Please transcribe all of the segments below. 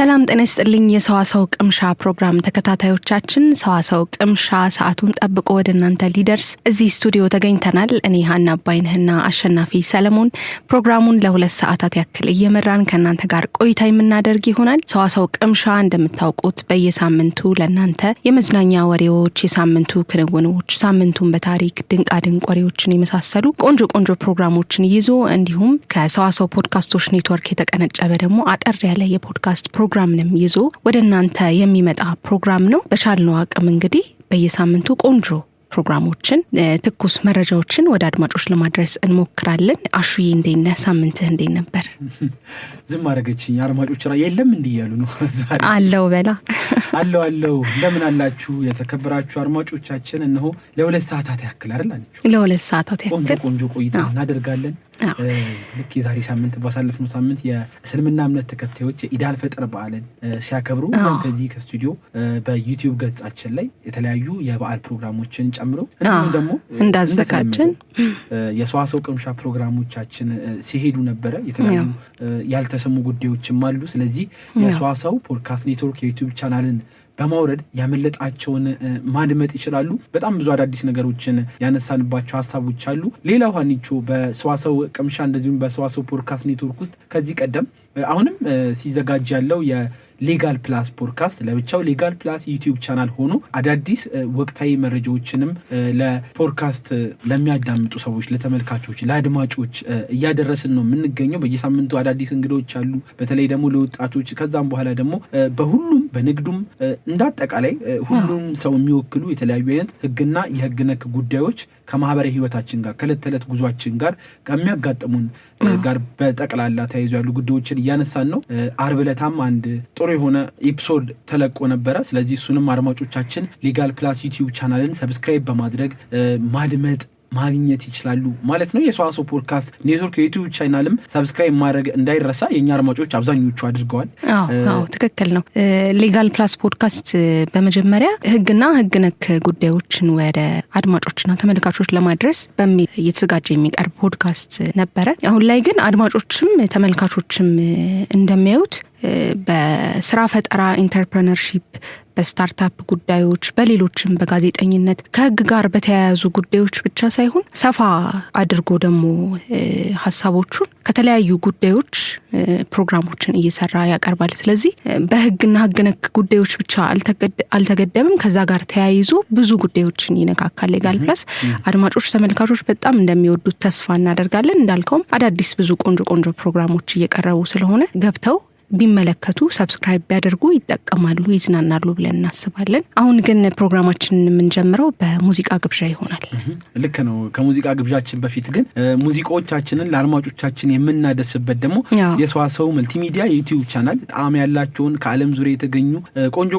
ሰላም ጤና ይስጥልኝ የሰዋሰው ቅምሻ ፕሮግራም ተከታታዮቻችን ሰዋሰው ቅምሻ ሰዓቱን ጠብቆ ወደ እናንተ ሊደርስ እዚህ ስቱዲዮ ተገኝተናል። እኔ ሀና አባይነህና አሸናፊ ሰለሞን ፕሮግራሙን ለ2 ሰዓታት ያክል እየመራን ከናንተ ጋር ቆይታ የምናደርግ ይሆናል። ሰዋሰው ቅምሻ እንደምታውቁት በየሳምንቱ ለናንተ የመዝናኛ ወሬዎች፣ የሳምንቱ ክንውኖች፣ ሳምንቱን በታሪክ ድንቃድንቅ ወሬዎችን የመሳሰሉ ቆንጆ ፕሮግራሞችን ይዞ እንዲሁም ከሰዋሰው ፖድካስቶች ኔትወርክ የተቀነጨበ ደግሞ አጠር ያለ የፖድካስት ፕሮግራምንም ይዞ ወደ እናንተ የሚመጣ ፕሮግራም ነው። በቻልነው አቅም እንግዲህ በየሳምንቱ ቆንጆ ፕሮግራሞችን ትኩስ መረጃዎችን ወደ አድማጮች ለማድረስ እንሞክራለን። አሹዬ እንዴነህ ሳምንትህ እንዴ ነበር? ዝም አረጋችኝ። አድማጮች የለም እንዲያሉ ነው ዛሬ አለው በላ አለው ለምን አላችሁ የተከበራችሁ አድማጮቻችን? እነሆ ለ2 ሰዓታት ያክል አይደል ለ2 ሰዓታት ያክል ቆንጆ ቆይታ እናደርጋለን። ልክ የዛሬ ሳምንት ባሳለፍነው ሳምንት የእስልምና እምነት ተከታዮች የኢድ አልፈጥር በዓልን ሲያከብሩ ከዚህ ከስቱዲዮ በዩቲዩብ ገጻችን ላይ የተለያዩ የበዓል ፕሮግራሞችን ጨምሮ እንዲሁም ደግሞ እንዳዘጋጀን የሰዋሰው ቅምሻ ፕሮግራሞቻችን ሲሄዱ ነበረ። የተለያዩ ያልተሰሙ ጉዳዮችም አሉ። ስለዚህ የሰዋሰው ፖድካስት ኔትወርክ የዩቲዩብ ቻናልን በማውረድ ያመለጣቸውን ማድመጥ ይችላሉ። በጣም ብዙ አዳዲስ ነገሮችን ያነሳንባቸው ሀሳቦች አሉ። ሌላው ሀኒቾ በሰዋሰው ቅምሻ እንደዚሁም በሰዋሰው ፖድካስት ኔትወርክ ውስጥ ከዚህ ቀደም አሁንም ሲዘጋጅ ያለው የሌጋል ፕላስ ፖድካስት ለብቻው ሌጋል ፕላስ ዩቲዩብ ቻናል ሆኖ አዳዲስ ወቅታዊ መረጃዎችንም ለፖድካስት ለሚያዳምጡ ሰዎች፣ ለተመልካቾች፣ ለአድማጮች እያደረስን ነው የምንገኘው። በየሳምንቱ አዳዲስ እንግዶች አሉ። በተለይ ደግሞ ለወጣቶች ከዛም በኋላ ደግሞ በሁሉም በንግዱም እንዳጠቃላይ ሁሉም ሰው የሚወክሉ የተለያዩ አይነት ህግና የህግ ነክ ጉዳዮች ከማህበራዊ ህይወታችን ጋር ከዕለት ተዕለት ጉዟችን ጋር ከሚያጋጥሙን ጋር በጠቅላላ ተያይዞ ያሉ ጉዳዮችን እያነሳን ነው። አርብ ዕለታም አንድ ጥሩ የሆነ ኤፒሶድ ተለቆ ነበረ። ስለዚህ እሱንም አድማጮቻችን ሌጋል ፕላስ ዩቲዩብ ቻናልን ሰብስክራይብ በማድረግ ማድመጥ ማግኘት ይችላሉ ማለት ነው። የሰዋሰው ፖድካስት ኔትወርክ የዩቲዩብ ቻናልም ሰብስክራይብ ማድረግ እንዳይረሳ። የኛ አድማጮች አብዛኞቹ አድርገዋል። አዎ ትክክል ነው። ሌጋል ፕላስ ፖድካስት በመጀመሪያ ህግና ህግ ነክ ጉዳዮችን ወደ አድማጮችና ተመልካቾች ለማድረስ በሚል እየተዘጋጀ የሚቀርብ ፖድካስት ነበረ። አሁን ላይ ግን አድማጮችም ተመልካቾችም እንደሚያዩት በስራ ፈጠራ፣ ኢንተርፕረነርሺፕ፣ በስታርታፕ ጉዳዮች፣ በሌሎችም በጋዜጠኝነት ከህግ ጋር በተያያዙ ጉዳዮች ብቻ ሳይሆን ሰፋ አድርጎ ደግሞ ሀሳቦቹን ከተለያዩ ጉዳዮች ፕሮግራሞችን እየሰራ ያቀርባል። ስለዚህ በህግና ህግ ነክ ጉዳዮች ብቻ አልተገደበም። ከዛ ጋር ተያይዞ ብዙ ጉዳዮችን ይነካካል። ሌጋል ፕላስ አድማጮች፣ ተመልካቾች በጣም እንደሚወዱት ተስፋ እናደርጋለን። እንዳልከውም አዳዲስ ብዙ ቆንጆ ፕሮግራሞች እየቀረቡ ስለሆነ ገብተው ቢመለከቱ ሰብስክራይብ ቢያደርጉ ይጠቀማሉ፣ ይዝናናሉ ብለን እናስባለን። አሁን ግን ፕሮግራማችንን የምንጀምረው በሙዚቃ ግብዣ ይሆናል። ልክ ነው። ከሙዚቃ ግብዣችን በፊት ግን ሙዚቃዎቻችንን ለአድማጮቻችን የምናደስበት ደግሞ የሰዋሰው መልቲሚዲያ ዩቲዩብ ቻናል ጣዕም ያላቸውን ከዓለም ዙሪያ የተገኙ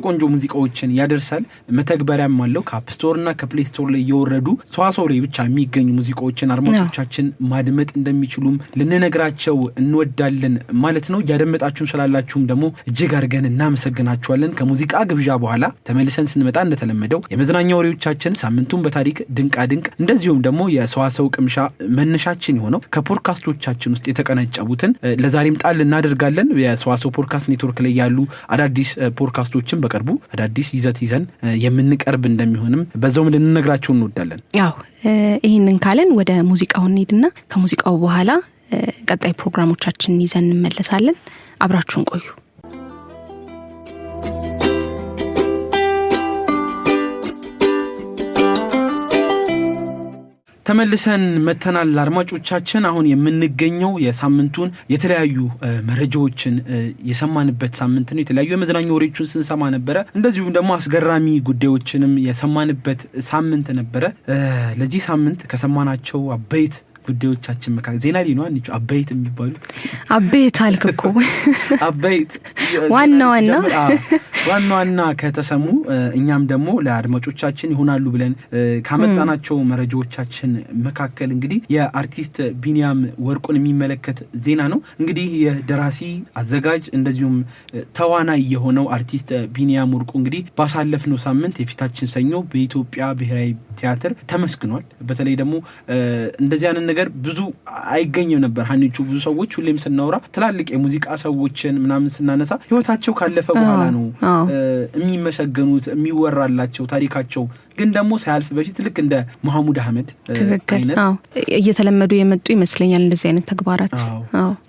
ቆንጆ ሙዚቃዎችን ያደርሳል። መተግበሪያም አለው። ከአፕ ስቶር እና ከፕሌይ ስቶር ላይ እየወረዱ ሰዋሰው ላይ ብቻ የሚገኙ ሙዚቃዎችን አድማጮቻችን ማድመጥ እንደሚችሉም ልንነግራቸው እንወዳለን ማለት ነው። እያደመጣችሁን ላላችሁም ደግሞ እጅግ አድርገን እናመሰግናችኋለን። ከሙዚቃ ግብዣ በኋላ ተመልሰን ስንመጣ እንደተለመደው የመዝናኛ ወሬዎቻችን፣ ሳምንቱን በታሪክ ድንቃድንቅ፣ እንደዚሁም ደግሞ የሰዋሰው ቅምሻ መነሻችን የሆነው ከፖድካስቶቻችን ውስጥ የተቀነጨቡትን ለዛሬም ጣል እናደርጋለን። የሰዋሰው ፖድካስት ኔትወርክ ላይ ያሉ አዳዲስ ፖድካስቶችን በቅርቡ አዳዲስ ይዘት ይዘን የምንቀርብ እንደሚሆንም በዛውም ልንነግራችሁ እንወዳለን። ያው ይህንን ካለን ወደ ሙዚቃው እንሄድና ከሙዚቃው በኋላ ቀጣይ ፕሮግራሞቻችንን ይዘን እንመለሳለን። አብራችሁን ቆዩ። ተመልሰን መተናል አድማጮቻችን። አሁን የምንገኘው የሳምንቱን የተለያዩ መረጃዎችን የሰማንበት ሳምንት ነው። የተለያዩ የመዝናኛ ወሬዎችን ስንሰማ ነበረ። እንደዚሁም ደግሞ አስገራሚ ጉዳዮችንም የሰማንበት ሳምንት ነበረ። ለዚህ ሳምንት ከሰማናቸው አበይት ጉዳዮቻችን መካከል ዜና ላይ ነው አንቺ አበይት የሚባሉ አበይት አልከኮ አበይት ዋና ከተሰሙ እኛም ደግሞ ለአድማጮቻችን ይሆናሉ ብለን ካመጣናቸው መረጃዎቻችን መካከል እንግዲህ የአርቲስት ቢኒያም ወርቁን የሚመለከት ዜና ነው። እንግዲህ የደራሲ አዘጋጅ እንደዚሁም ተዋናይ የሆነው አርቲስት ቢኒያም ወርቁ እንግዲህ ባሳለፍነው ሳምንት የፊታችን ሰኞ በኢትዮጵያ ብሔራዊ ቲያትር ተመስግኗል። በተለይ ደግሞ እንደዚህ አይነት ነገር ብዙ አይገኝም ነበር ሀኒቹ። ብዙ ሰዎች ሁሌም ስናወራ ትላልቅ የሙዚቃ ሰዎችን ምናምን ስናነሳ ህይወታቸው ካለፈ በኋላ ነው የሚመሰገኑት የሚወራላቸው ታሪካቸው። ግን ደግሞ ሳያልፍ በፊት ልክ እንደ መሐሙድ አህመድ አይነት እየተለመዱ የመጡ ይመስለኛል እንደዚህ አይነት ተግባራት።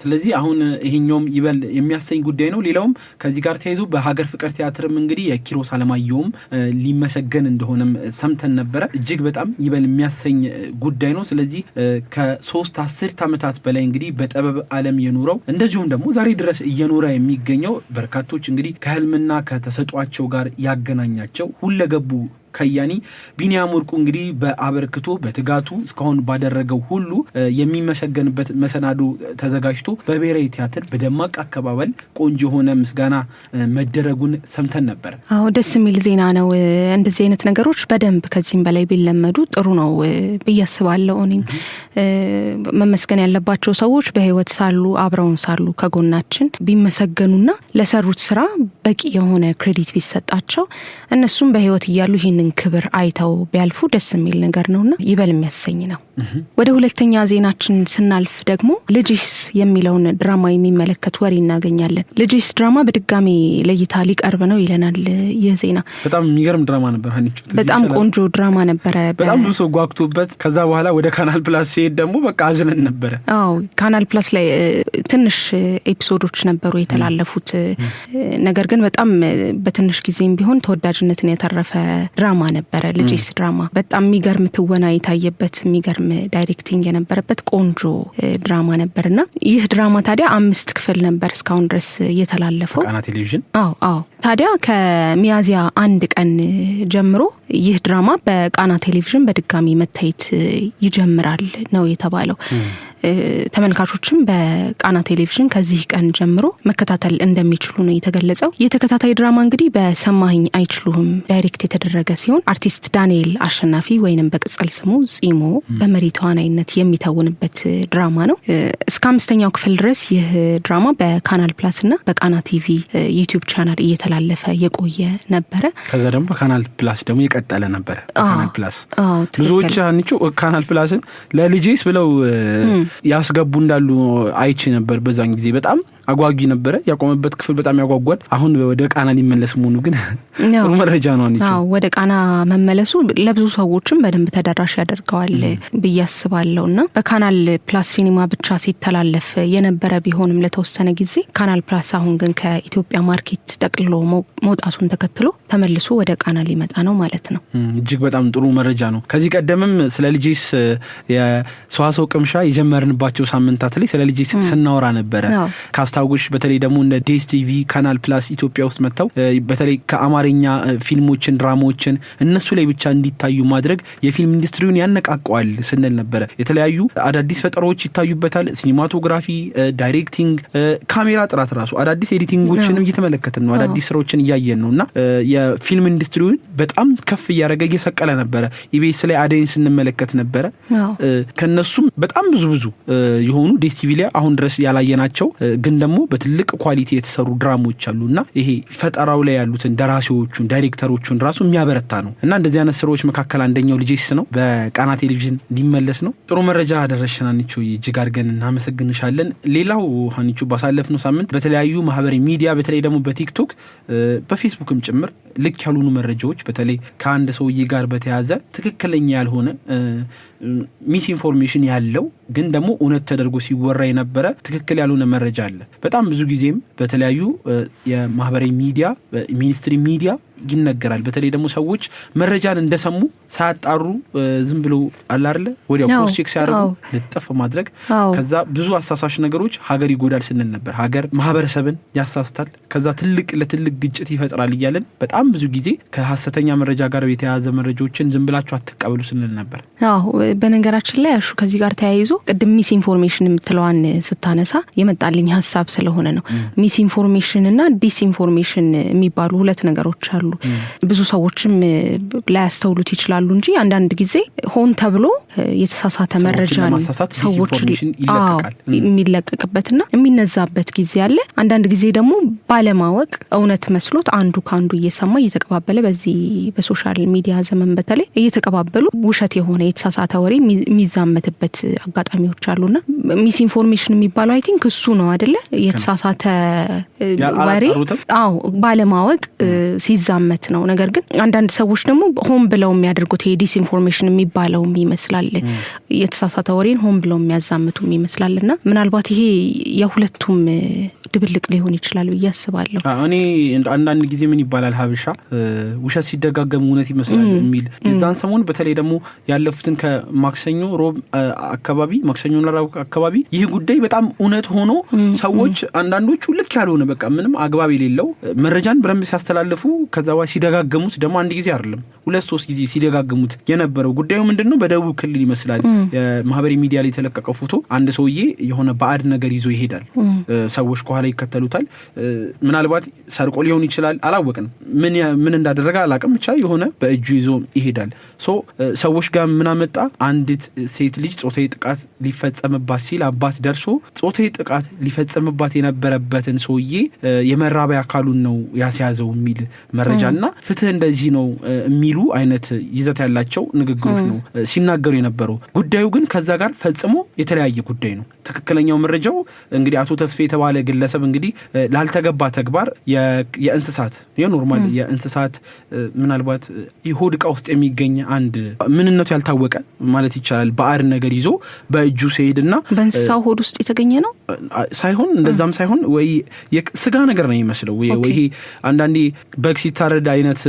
ስለዚህ አሁን ይሄኛውም ይበል የሚያሰኝ ጉዳይ ነው። ሌላውም ከዚህ ጋር ተያይዞ በሀገር ፍቅር ቲያትርም እንግዲህ የኪሮስ አለማየሁም ሊመሰገን እንደሆነም ሰምተን ነበረ። እጅግ በጣም ይበል የሚያሰኝ ጉዳይ ነው። ስለዚህ ከ3 አስርት ዓመታት በላይ እንግዲህ በጥበብ ዓለም የኖረው እንደዚሁም ደግሞ ዛሬ ድረስ እየኖረ የሚገኘው በርካቶች እንግዲህ ከህልምና ከተሰጧቸው ጋር ያገናኛቸው ሁለገቡ ከያኒ ቢኒያም ወርቁ እንግዲህ በአበርክቶ በትጋቱ እስካሁን ባደረገው ሁሉ የሚመሰገንበት መሰናዶ ተዘጋጅቶ በብሔራዊ ቲያትር በደማቅ አከባበል ቆንጆ የሆነ ምስጋና መደረጉን ሰምተን ነበር። አዎ ደስ የሚል ዜና ነው። እንደዚህ አይነት ነገሮች በደንብ ከዚህም በላይ ቢለመዱ ጥሩ ነው ብዬ አስባለሁ። እኔም መመስገን ያለባቸው ሰዎች በህይወት ሳሉ አብረውን ሳሉ ከጎናችን ቢመሰገኑና ለሰሩት ስራ በቂ የሆነ ክሬዲት ቢሰጣቸው እነሱም በህይወት እያሉ ይሄን ክብር አይተው ቢያልፉ ደስ የሚል ነገር ነውና ይበል የሚያሰኝ ነው። ወደ ሁለተኛ ዜናችን ስናልፍ ደግሞ ልጅስ የሚለውን ድራማ የሚመለከት ወሬ እናገኛለን። ልጅስ ድራማ በድጋሚ ለእይታ ሊቀርብ ነው ይለናል ይህ ዜና። በጣም የሚገርም ድራማ ነበር ሀኒቹ። በጣም ቆንጆ ድራማ ነበረ። በጣም ብዙ ሰው ጓጉቶበት ከዛ በኋላ ወደ ካናል ፕላስ ሲሄድ ደግሞ በቃ አዝነን ነበረ። አዎ ካናል ፕላስ ላይ ትንሽ ኤፒሶዶች ነበሩ የተላለፉት። ነገር ግን በጣም በትንሽ ጊዜም ቢሆን ተወዳጅነትን ያተረፈ ድራማ ነበረ ልጅስ ድራማ። በጣም የሚገርም ትወና የታየበት የሚገርም ዳይሬክቲንግ የነበረበት ቆንጆ ድራማ ነበርና ይህ ድራማ ታዲያ 5 ክፍል ነበር እስካሁን ድረስ የተላለፈው ቃና ቴሌቪዥን። አዎ ታዲያ ከሚያዝያ 1 ቀን ጀምሮ ይህ ድራማ በቃና ቴሌቪዥን በድጋሚ መታየት ይጀምራል ነው የተባለው። ተመልካቾችም በቃና ቴሌቪዥን ከዚህ ቀን ጀምሮ መከታተል እንደሚችሉ ነው የተገለጸው። የተከታታይ ድራማ እንግዲህ በሰማኸኝ አይችሉህም ዳይሬክት የተደረገ ሲሆን አርቲስት ዳንኤል አሸናፊ ወይንም በቅጽል ስሙ ጺሞ በመሪ ተዋናይነት የሚተውንበት ድራማ ነው። እስከ 5ኛው ክፍል ድረስ ይህ ድራማ በካናል ፕላስ እና በቃና ቲቪ ዩቲዩብ ቻናል እየተላለፈ የቆየ ነበረ። ከዛ ደግሞ በካናል ፕላስ ደግሞ የቀጠለ ነበረ። ካናል ፕላስ ብዙዎች አንቺ ካናል ፕላስን ለልጄስ ብለው ያስገቡ እንዳሉ አይቼ ነበር። በዛን ጊዜ በጣም አጓጊ ነበረ። ያቆመበት ክፍል በጣም ያጓጓል። አሁን ወደ ቃና ሊመለስ መሆኑ ግን ጥሩ መረጃ ነው። ወደ ቃና መመለሱ ለብዙ ሰዎችም በደንብ ተደራሽ ያደርገዋል ብዬ አስባለሁና በካናል ፕላስ ሲኒማ ብቻ ሲተላለፍ የነበረ ቢሆንም ለተወሰነ ጊዜ ካናል ፕላስ አሁን ግን ከኢትዮጵያ ማርኬት ጠቅልሎ መውጣቱን ተከትሎ ተመልሶ ወደ ቃና ሊመጣ ነው ማለት ነው። እጅግ በጣም ጥሩ መረጃ ነው። ከዚህ ቀደምም ስለ ልጄስ የሰዋሰው ቅምሻ የጀመርንባቸው ሳምንታት ላይ ስለ ልጄስ ስናወራ ነበረ። ታውቁሽ በተለይ ደግሞ እንደ ዴስ ቲቪ ካናል ፕላስ ኢትዮጵያ ውስጥ መጥተው በተለይ ከአማርኛ ፊልሞችን ድራማዎችን እነሱ ላይ ብቻ እንዲታዩ ማድረግ የፊልም ኢንዱስትሪውን ያነቃቀዋል ስንል ነበረ። የተለያዩ አዳዲስ ፈጠራዎች ይታዩበታል። ሲኒማቶግራፊ፣ ዳይሬክቲንግ፣ ካሜራ ጥራት ራሱ አዳዲስ ኤዲቲንጎችንም እየተመለከትን ነው። አዳዲስ ስራዎችን እያየን ነውና የፊልም ኢንዱስትሪውን በጣም ከፍ እያደረገ እየሰቀለ ነበረ። ኢቢኤስ ላይ አደይን ስንመለከት ነበረ። ከነሱም በጣም ብዙ የሆኑ ዴስ ቲቪ ላይ አሁን ድረስ ያላየናቸው ግን ደግሞ በትልቅ ኳሊቲ የተሰሩ ድራማዎች አሉና ይሄ ፈጠራው ላይ ያሉትን ደራሲዎቹን ዳይሬክተሮቹን ራሱ የሚያበረታ ነው እና እንደዚህ አይነት ስራዎች መካከል አንደኛው ልጄስ ነው። በቃና ቴሌቪዥን ሊመለስ ነው። ጥሩ መረጃ አደረሽን ሀኒቹ፣ እጅግ አድርገን እናመሰግንሻለን። ሌላው ሀኒቹ ባሳለፍነው ሳምንት በተለያዩ ማህበራዊ ሚዲያ በተለይ ደግሞ በቲክቶክ በፌስቡክም ጭምር ልክ ያልሆኑ መረጃዎች በተለይ ከአንድ ሰውዬ ጋር በተያያዘ ትክክለኛ ያልሆነ ሚስ ኢንፎርሜሽን ያለው ግን ደግሞ እውነት ተደርጎ ሲወራ የነበረ ትክክል ያልሆነ መረጃ አለ። በጣም ብዙ ጊዜም በተለያዩ የማህበራዊ ሚዲያ ሚኒስትሪ ሚዲያ ይነገራል። በተለይ ደግሞ ሰዎች መረጃን እንደሰሙ ሳያጣሩ ዝም ብሎ አለ አይደለ ወዲያው ፖስት ቼክ ሲያደርጉ ልጥፍ ማድረግ ከዛ ብዙ አሳሳሽ ነገሮች ሀገር ይጎዳል ስንል ነበር። ሀገር ማህበረሰብን ያሳስታል፣ ከዛ ለትልቅ ግጭት ይፈጥራል እያለን በጣም ብዙ ጊዜ ከሐሰተኛ መረጃ ጋር የተያያዘ መረጃዎችን ዝም ብላችሁ አትቀበሉ ስንል ነበር። በነገራችን ላይ አሹ ከዚህ ጋር ተያይዞ ቅድም ሚስ ኢንፎርሜሽን የምትለዋን ስታነሳ የመጣልኝ ሀሳብ ስለሆነ ነው። ሚስ ኢንፎርሜሽን እና ዲስ ኢንፎርሜሽን የሚባሉ ሁለት ነገሮች አሉ። አሉ። ብዙ ሰዎችም ላያስተውሉት ይችላሉ እንጂ አንዳንድ ጊዜ ሆን ተብሎ የተሳሳተ መረጃ ሰዎች የሚለቀቅበትና የሚነዛበት ጊዜ አለ። አንዳንድ ጊዜ ደግሞ ባለማወቅ እውነት መስሎት አንዱ ካንዱ እየሰማ እየተቀባበለ በዚህ በሶሻል ሚዲያ ዘመን በተለይ እየተቀባበሉ ውሸት የሆነ የተሳሳተ ወሬ የሚዛመትበት አጋጣሚዎች አሉና ሚስ ኢንፎርሜሽን የሚባለው አይ ቲንክ እሱ ነው አይደለ? የተሳሳተ ወሬ ባለማወቅ ሲዛመት ነው። ነገር ግን አንዳንድ ሰዎች ደግሞ ሆን ብለው የሚያደርጉት የዲስ ኢንፎርሜሽን የሚባለው ይመስላል። የተሳሳተ ወሬን ሆን ብለው የሚያዛምቱ ይመስላልና ምናልባት ይሄ የሁለቱም ድብልቅ ሊሆን ይችላል ብዬ አስባለሁ። እኔ አንዳንድ ጊዜ ምን ይባላል ሀበሻ ውሸት ሲደጋገም እውነት ይመስላል የሚል የዛን ሰሞን በተለይ ደግሞ ያለፉትን ከማክሰኞ ሮብ አካባቢ ማክሰኞና ሮብ አካባቢ ይህ ጉዳይ በጣም እውነት ሆኖ ሰዎች አንዳንዶቹ ልክ ያልሆነ በቃ ምንም አግባብ የሌለው መረጃን በደንብ ሲያስተላልፉ ከዛ በኋላ ሲደጋገሙት ደግሞ አንድ ጊዜ አይደለም 2-3 ጊዜ ሲደጋገሙት የነበረው ጉዳዩ ምንድነው በደቡብ ክልል ይመስላል። የማህበራዊ ሚዲያ ላይ የተለቀቀው ፎቶ አንድ ሰውዬ የሆነ ባዕድ ነገር ይዞ ይሄዳል። ሰዎች ከኋላ ይከተሉታል። ምናልባት ሰርቆ ሊሆን ይችላል፣ አላወቅንም። ምን እንዳደረገ አላውቅም። ብቻ የሆነ በእጁ ይዞ ይሄዳል። ሰዎች ጋር ምን አመጣ? አንዲት ሴት ልጅ ጾታዊ ጥቃት ሊፈጸምባት ሲል አባት ደርሶ ጾታዊ ጥቃት ሊፈጸምባት የነበረበትን ሰውዬ የመራቢያ አካሉን ነው ያስያዘው የሚል መረጃና ፍትህ እንደዚህ ነው የሚሉ አይነት ይዘት ያላቸው ንግግሮች ነው ሲናገሩ የነበረው። ጉዳዩ ግን ከዛ ጋር ፈጽሞ የተለያየ ጉዳይ ነው። ትክክለኛው መረጃው እንግዲህ አቶ ተስፋ የተባለ ግለሰብ እንግዲህ ላልተገባ ተግባር የእንስሳት የኖርማል የእንስሳት ምናልባት ሆድ ዕቃ ውስጥ የሚገኝ አንድ ምንነቱ ያልታወቀ ማለት ይቻላል ባዕድ ነገር ይዞ በእጁ ሲሄድና በእንስሳው ሆድ ውስጥ የተገኘ ነው ሳይሆን እንደዛም ሳይሆን ወይ ስጋ ነገር ነው የሚመስለው ወይ አንዳንዴ በግ ሲታረድ አይነት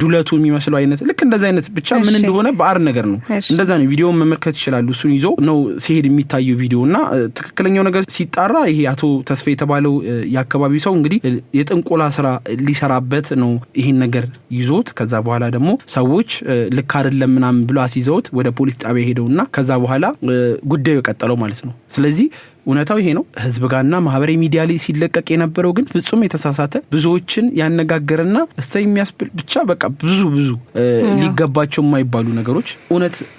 ዱለቱ የሚመስለው አይነት ልክ እንደዛ አይነት ብቻ ምን እንደሆነ ባዕድ ነገር ነው። እንደዛ ነው። ቪዲዮውን መመልከት ይችላሉ። እሱን ይዞ ነው ሲሄድ የሚታየው ቪዲዮና ትክክለኛው ነገር ሲጣራ ይሄ አቶ ተስፋ የተባለው የአካባቢው ሰው እንግዲህ የጥንቆላ ስራ ሊሰራበት ነው ይሄን ነገር ይዞት ከዛ በኋላ ደግሞ ሰዎች ልክ አይደለም ምናምን ብሎ አስይዘውት ወደ ፖሊስ ጣቢያ ሄደውና ከዛ በኋላ ጉዳዩ ቀጠለው ማለት ነው። ስለዚህ እውነታው ይሄ ነው። ህዝብ ጋርና ማህበራዊ ሚዲያ ላይ ሲለቀቅ የነበረው ግን ፍጹም የተሳሳተ ብዙዎችን ያነጋገርና እሰይ የሚያስብል ብቻ በቃ ብዙ ሊገባቸው የማይባሉ ነገሮች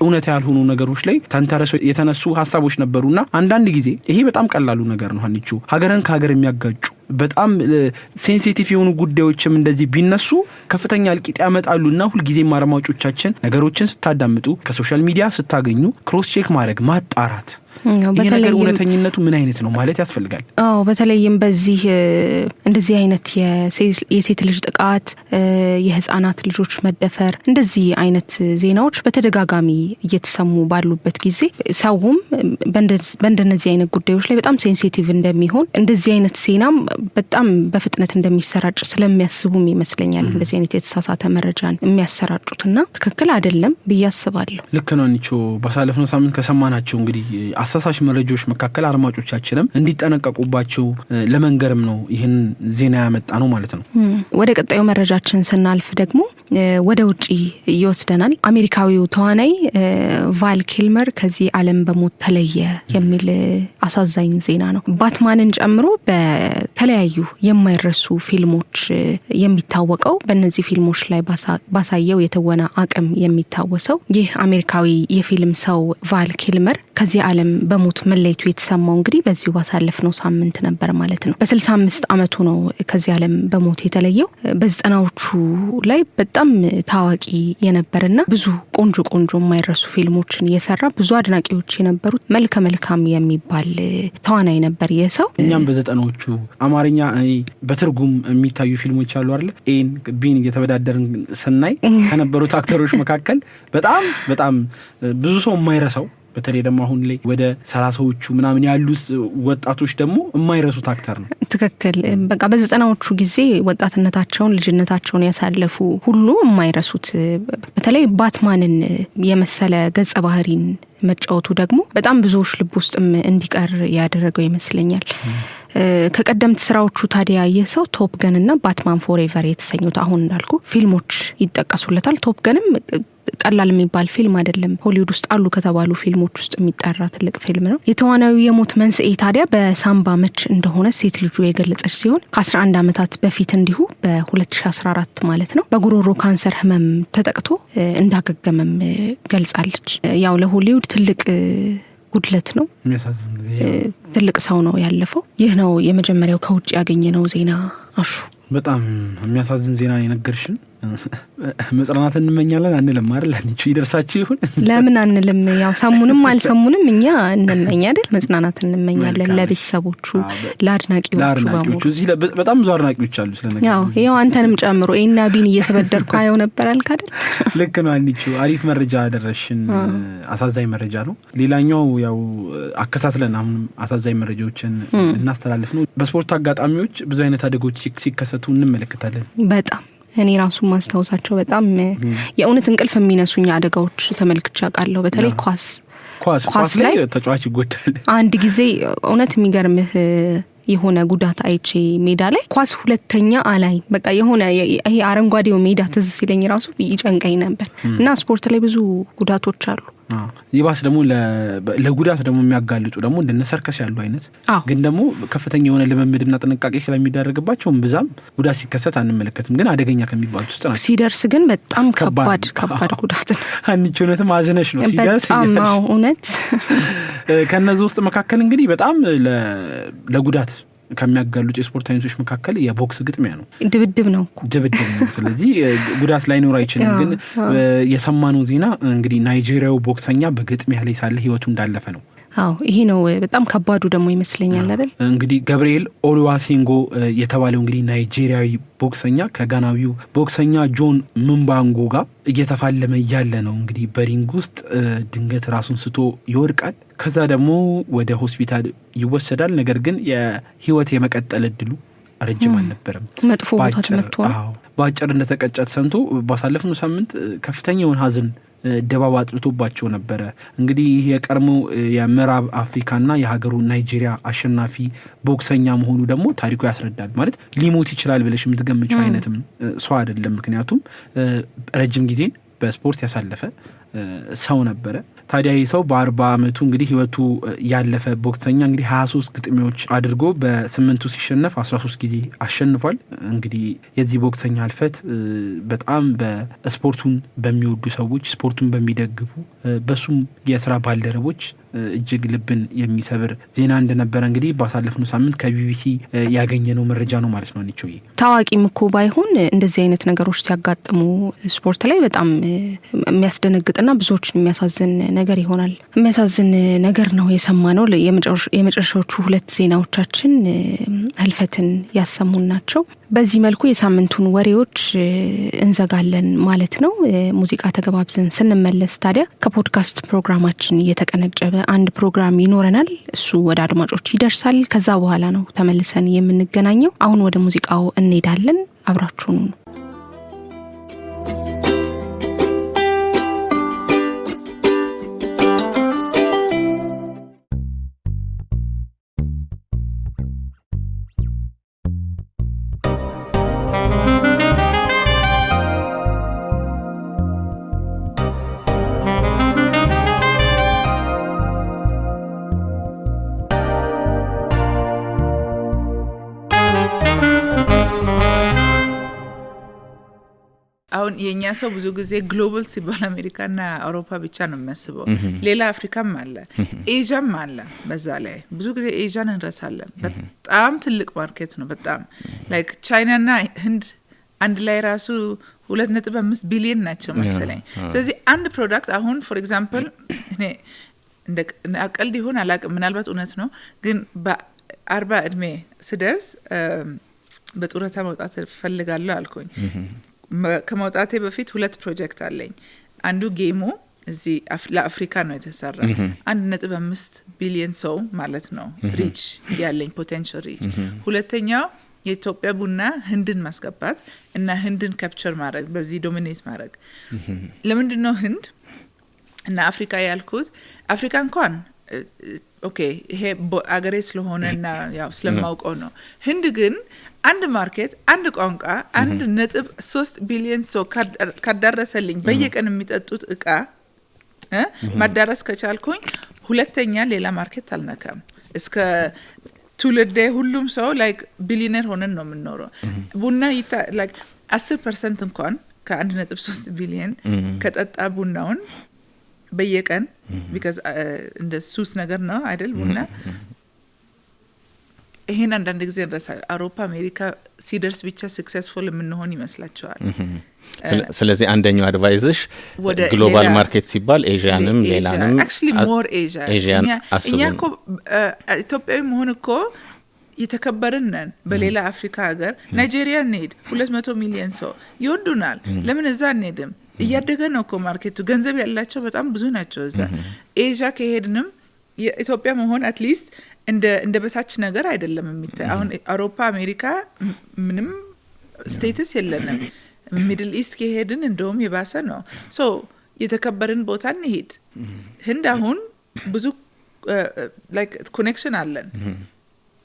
እውነት ያልሆኑ ነገሮች ላይ ተንተርሰው የተነሱ ሀሳቦች ነበሩና አንዳንድ ጊዜ ይሄ በጣም ቀላሉ ነገር ነው። ሀኒቹ ሀገርን ከሀገር የሚያጋጩ በጣም ሴንሲቲቭ የሆኑ ጉዳዮችም እንደዚህ ቢነሱ ከፍተኛ እልቂት ያመጣሉና ሁልጊዜም አድማጮቻችን ነገሮችን ስታዳምጡ ከሶሻል ሚዲያ ስታገኙ ክሮስ ቼክ ማድረግ ማጣራት ይሄ ነገር እውነተኝነቱ ምን አይነት ነው ማለት ያስፈልጋል። በተለይም በዚህ እንደዚህ አይነት የሴት ልጅ ጥቃት የህፃናት ልጆች መደፈር እንደዚህ አይነት ዜናዎች በተደጋጋሚ እየተሰሙ ባሉበት ጊዜ ሰውም በእንደነዚህ አይነት ጉዳዮች ላይ በጣም ሴንሲቲቭ እንደሚሆን እንደዚህ አይነት ዜናም በጣም በፍጥነት እንደሚሰራጭ ስለሚያስቡም ይመስለኛል እንደዚህ አይነት የተሳሳተ መረጃን የሚያሰራጩትና ትክክል አይደለም ብዬ አስባለሁ። ልክ ነው ኒቾ። ባሳለፍነው ሳምንት ከሰማናቸው እንግዲህ አሳሳሽ መረጃዎች መካከል አድማጮቻችንም እንዲጠነቀቁባቸው ለመንገርም ነው ይህን ዜና ያመጣ ነው ማለት ነው። ወደ ቀጣዩ መረጃችን ስናልፍ ደግሞ ወደ ውጪ ይወስደናል። አሜሪካዊው ተዋናይ ቫል ኪልመር ከዚህ ዓለም በሞት ተለየ የሚል አሳዛኝ ዜና ነው። ባትማንን ጨምሮ በተለያዩ የማይረሱ ፊልሞች የሚታወቀው በእነዚህ ፊልሞች ላይ ባሳየው የተወና አቅም የሚታወሰው ይህ አሜሪካዊ የፊልም ሰው ቫል ኪልመር ከዚህ ዓለም በሞት መለየቱ የተሰማው እንግዲህ በዚሁ ባሳለፍነው ሳምንት ነበር ማለት ነው። በ65 ዓመቱ ነው ከዚህ ዓለም በሞት የተለየው። በ90ዎቹ ላይ በጣም ታዋቂ የነበረና ብዙ ቆንጆ የማይረሱ ፊልሞችን የሰራ ብዙ አድናቂዎች የነበሩት መልካም የሚባል ተዋናይ ነበር የሰው። እኛም በ90ዎቹ አማርኛ በትርጉም የሚታዩ ፊልሞች አሉ አይደል? ኤን ቢን እየተወዳደርን ስናይ ከነበሩት አክተሮች መካከል በጣም ብዙ ሰው የማይረሳው በተለይ ደግሞ አሁን ላይ ወደ 30ዎቹ ምናምን ያሉት ወጣቶች ደግሞ የማይረሱት አክተር ነው። ትክክል። በቃ በ90ዎቹ ጊዜ ወጣትነታቸውን ልጅነታቸውን ያሳለፉ ሁሉ የማይረሱት በተለይ ባትማንን የመሰለ ገጸ ባህሪን መጫወቱ ደግሞ በጣም ብዙዎች ልብ ውስጥም እንዲቀር ያደረገው ይመስለኛል። ከቀደምት ስራዎቹ ታዲያ የሰው ቶፕ ገን እና ባትማን ፎሬቨር የተሰኙት አሁን እንዳልኩ ፊልሞች ይጠቀሱለታል። ቶፕ ገንም ቀላል የሚባል ፊልም አይደለም። ሆሊውድ ውስጥ አሉ ከተባሉ ፊልሞች ውስጥ የሚጠራ ትልቅ ፊልም ነው። የተዋናዩ የሞት መንስኤ ታዲያ በሳምባ ምች እንደሆነ ሴት ልጁ የገለጸች ሲሆን ከ11 ዓመታት በፊት እንዲሁ በ2014 ማለት ነው በጉሮሮ ካንሰር ህመም ተጠቅቶ እንዳገገመም ገልጻለች። ያው ለሆሊውድ ትልቅ ጉድለት ነው። ትልቅ ሰው ነው ያለፈው። ይህ ነው የመጀመሪያው ከውጭ ያገኘነው ዜና። አሹ በጣም የሚያሳዝን ዜና የነገርሽን። መጽናናት እንመኛለን አንልም አይደል? አንቺ ይደርሳችሁ ይሁን ለምን አንልም? ያው ሰሙንም አልሰሙንም እኛ እንመኛ አይደል? መጽናናት እንመኛለን ለቤተሰቦቹ፣ ለአድናቂዎቹ። እዚህ በጣም ብዙ አድናቂዎች አሉ ስለነገር። ያው አንተንም ጨምሮ ኤና ቢን እየተበደርኩ አየው ነበር አልክ አይደል? ልክ ነው አንቺ አሪፍ መረጃ አደረሽን። አሳዛኝ መረጃ ነው። ሌላኛው ያው አከታትለን አሁን አሳዛኝ መረጃዎችን እናስተላልፍ ነው። በስፖርት አጋጣሚዎች ብዙ አይነት አደጋዎች ሲከሰቱ እንመለከታለን። በጣም እኔ ራሱ ማስታወሳቸው በጣም የእውነት እንቅልፍ የሚነሱኝ አደጋዎች ተመልክቻ ቃለሁ። በተለይ ኳስ ላይ ተጫዋች ይጎዳል። አንድ ጊዜ እውነት የሚገርምህ የሆነ ጉዳት አይቼ ሜዳ ላይ ኳስ ሁለተኛ አላይ በቃ የሆነ ይሄ አረንጓዴው ሜዳ ትዝ ሲለኝ ራሱ ይጨንቀኝ ነበር። እና ስፖርት ላይ ብዙ ጉዳቶች አሉ። ይባስ ደግሞ ለጉዳት ደግሞ የሚያጋልጡ ደግሞ እንደነ ሰርከስ ያሉ አይነት ግን ደግሞ ከፍተኛ የሆነ ልምምድና ጥንቃቄ ስለሚደረግባቸው ብዛም ጉዳት ሲከሰት አንመለከትም። ግን አደገኛ ከሚባሉት ውስጥ ናቸው። ሲደርስ ግን በጣም ከባድ ጉዳት ነው። አንቺ እውነትም አዝነሽ ነው ሲደርስ። እውነት ከነዚህ ውስጥ መካከል እንግዲህ በጣም ለጉዳት ከሚያጋሉት የስፖርት አይነቶች መካከል የቦክስ ግጥሚያ ነው። ድብድብ ነው። ስለዚህ ጉዳት ላይኖር አይችልም። ግን የሰማነው ዜና እንግዲህ ናይጄሪያው ቦክሰኛ በግጥሚያ ላይ ሳለ ህይወቱ እንዳለፈ ነው። ይሄ ነው በጣም ከባዱ ደግሞ ይመስለኛል አይደል? እንግዲህ ገብርኤል ኦሉዋሴንጎ የተባለው እንግዲህ ናይጄሪያዊ ቦክሰኛ ከጋናዊው ቦክሰኛ ጆን ምንባንጎ ጋር እየተፋለመ ያለ ነው። እንግዲህ በሪንግ ውስጥ ድንገት ራሱን ስቶ ይወድቃል። ከዛ ደግሞ ወደ ሆስፒታል ይወሰዳል። ነገር ግን የህይወት የመቀጠል እድሉ ረጅም አልነበረም። መጥፎ ቦታ ተመቶ በአጭር እንደተቀጨ ሰምቶ ባሳለፍነው ሳምንት ከፍተኛ የሆነ ሀዘን ደባባ አጥልቶባቸው ነበረ። እንግዲህ ይህ የቀድሞ የምዕራብ አፍሪካና የሀገሩ ናይጄሪያ አሸናፊ ቦክሰኛ መሆኑ ደግሞ ታሪኩ ያስረዳል። ማለት ሊሞት ይችላል ብለሽ የምትገምጪው አይነትም ሰው አይደለም። ምክንያቱም ረጅም ጊዜን በስፖርት ያሳለፈ ሰው ነበረ። ታዲያ ይህ ሰው በ40 ዓመቱ እንግዲህ ህይወቱ ያለፈ ቦክሰኛ እንግዲህ 23 ግጥሚያዎች አድርጎ በ8ቱ ሲሸነፍ 13 ጊዜ አሸንፏል። እንግዲህ የዚህ ቦክሰኛ ህልፈት በጣም በስፖርቱን በሚወዱ ሰዎች፣ ስፖርቱን በሚደግፉ በሱም የስራ ባልደረቦች እጅግ ልብን የሚሰብር ዜና እንደነበረ እንግዲህ ባሳለፍነው ሳምንት ከቢቢሲ ያገኘነው መረጃ ነው ማለት ነው። አንቺ ታዋቂም እኮ ባይሆን እንደዚህ አይነት ነገሮች ሲያጋጥሙ ስፖርት ላይ በጣም የሚያስደነግጥና ብዙዎችን የሚያሳዝን ነገር ይሆናል። የሚያሳዝን ነገር ነው የሰማነው። የመጨረሻዎቹ 2 ዜናዎቻችን ህልፈትን ያሰሙን ናቸው። በዚህ መልኩ የሳምንቱን ወሬዎች እንዘጋለን ማለት ነው። ሙዚቃ ተገባብዘን ስንመለስ ታዲያ ከፖድካስት ፕሮግራማችን እየተቀነጨበ አንድ ፕሮግራም ይኖረናል። እሱ ወደ አድማጮች ይደርሳል። ከዛ በኋላ ነው ተመልሰን የምንገናኘው። አሁን ወደ ሙዚቃው እንሄዳለን። አብራችሁን ነው። አሁን የኛ ሰው ብዙ ጊዜ ግሎባል ሲባል አሜሪካና አውሮፓ ብቻ ነው የሚያስበው። ሌላ አፍሪካም አለ፣ ኤዥያም አለ። በዛ ላይ ብዙ ጊዜ ኤዥያን እንረሳለን። በጣም ትልቅ ማርኬት ነው። በጣም ላይክ ቻይናና ህንድ አንድ ላይ ራሱ 2.5 ቢሊዮን ናቸው መሰለኝ። ስለዚህ አንድ ፕሮዳክት አሁን ፎር ኤግዛምፕል እኔ እንደ አቀልድ ይሆን አላውቅም፣ ምናልባት እውነት ነው፣ ግን በ40 እድሜ ስደርስ በጡረታ መውጣት ፈልጋለሁ አልኩኝ። ከመውጣቴ በፊት 2 ፕሮጀክት አለኝ። አንዱ ጌሙ እዚህ ለአፍሪካ ነው የተሰራ 1.5 ቢሊዮን ሰው ማለት ነው ሪች ያለኝ ፖቴንሻል ሪች። ሁለተኛው የኢትዮጵያ ቡና ህንድን ማስገባት እና ህንድን ካፕቸር ማድረግ፣ በዚህ ዶሚኔት ማድረግ። ለምንድን ነው ህንድ እና አፍሪካ ያልኩት? አፍሪካ እንኳን ኦኬ ይሄ አገሬ ስለሆነና ያው ስለማውቀው ነው። ህንድ ግን አንድ ማርኬት አንድ ቋንቋ 1.3 ቢሊዮን ሰው ካዳረሰልኝ በየቀን የሚጠጡት እቃ ማዳረስ ከቻልኩኝ ሁለተኛ ሌላ ማርኬት አልነካም። እስከ ትውልዴ ሁሉም ሰው ላይክ ቢሊየነር ሆነን ነው የምንኖረው። ቡና ላይክ 10% እንኳን ከ1.3 ቢሊዮን ከጠጣ ቡናውን በየቀን because እንደ ሱስ ነገር ነው አይደል ቡና። ይሄን አንዳንድ ጊዜ አውሮፓ አሜሪካ ሲደርስ ብቻ ሰክሰስፉል የምንሆን ይመስላችኋል? ስለዚህ አንደኛው አድቫይዝሽ ግሎባል ማርኬት ሲባል ኤዥያንም ሌላንም actually more Asia እኛ እኮ ኢትዮጵያዊ መሆን እኮ የተከበርን ነን። በሌላ አፍሪካ ሀገር ናይጄሪያ እንሄድ 200 ሚሊዮን ሰው ይወዱናል። ለምን እዛ እንሄድም? እያደገ ነው እኮ ማርኬቱ። ገንዘብ ያላቸው በጣም ብዙ ናቸው እዛ። ኤዥያ ከሄድንም የኢትዮጵያ መሆን አትሊስት እንደ በታች ነገር አይደለም የሚታይ። አሁን አውሮፓ አሜሪካ ምንም ስቴተስ የለንም። ሚድል ኢስት ከሄድን እንደውም የባሰ ነው። ሶ የተከበርን ቦታ እንሄድ። ህንድ አሁን ብዙ ላይክ ኮኔክሽን አለን።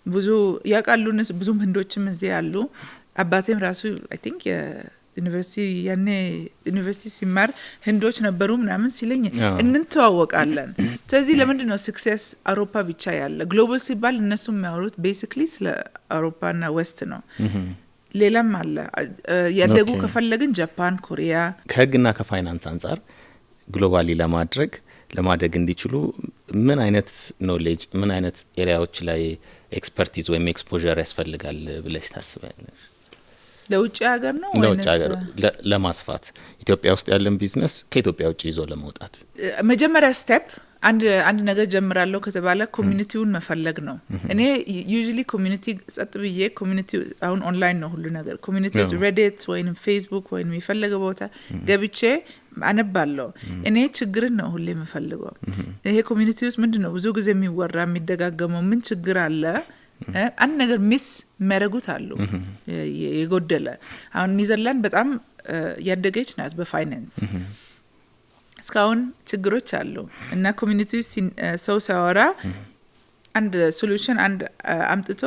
ብዙ ያቃሉን ብዙም ህንዶችም እዚህ ያሉ። አባቴም ራሱ አይ ቲንክ ዩኒቨርሲቲ ሲማር ህንዶች ነበሩ ምናምን ሲለኝ እንተዋወቃለን። ስለዚህ ለምንድን ነው ሰክሰስ አውሮፓ ብቻ ያለ? ግሎባል ሲባል እነሱ የሚያወሩት ቤሲክሊ ስለ አውሮፓና ዌስት ነው። ሌላም አለ ያደጉ ከፈለግን ጃፓን፣ ኮሪያ። ከህግና ከፋይናንስ አንጻር ግሎባሊ ለማደግ እንዲችሉ ምን አይነት ኖሌጅ ምን አይነት ኤሪያዎች ላይ ኤክስፐርቲዝ ወይም ኤክስፖዠር ያስፈልጋል ብለሽ ታስባለሽ? ለውጭ ሀገር ነው ለውጭ ሀገር ለማስፋት ኢትዮጵያ ውስጥ ያለን ቢዝነስ ከኢትዮጵያ ውጭ ይዞ ለመውጣት መጀመሪያ ስቴፕ አንድ ነገር ጀምራለሁ ከተባለ ኮሚኒቲውን መፈለግ ነው። እኔ ዩዥሊ ኮሚኒቲ ጸጥ ብዬ ኮሚኒቲ አሁን ኦንላይን ነው ሁሉ ነገር። ኮሚኒቲስ ሬዲት ወይም ፌስቡክ ወይም የፈለገ ቦታ ገብቼ አነባለሁ። እኔ ችግርን ነው ሁሌ የምፈልገው። ይሄ ኮሚኒቲ ውስጥ ምንድነው ብዙ ጊዜ የሚወራ የሚደጋገመው ምን ችግር አለ? አንድ ነገር ሚስ የሚያደርጉት አሉ የጎደለ። አሁን ኒዘርላንድ በጣም ያደገች ናት በፋይናንስ። እስካሁን ችግሮች አሉ እና ኮሚኒቲ ሰው ሲያወራ አንድ ሶሉሽን አንድ አምጥቶ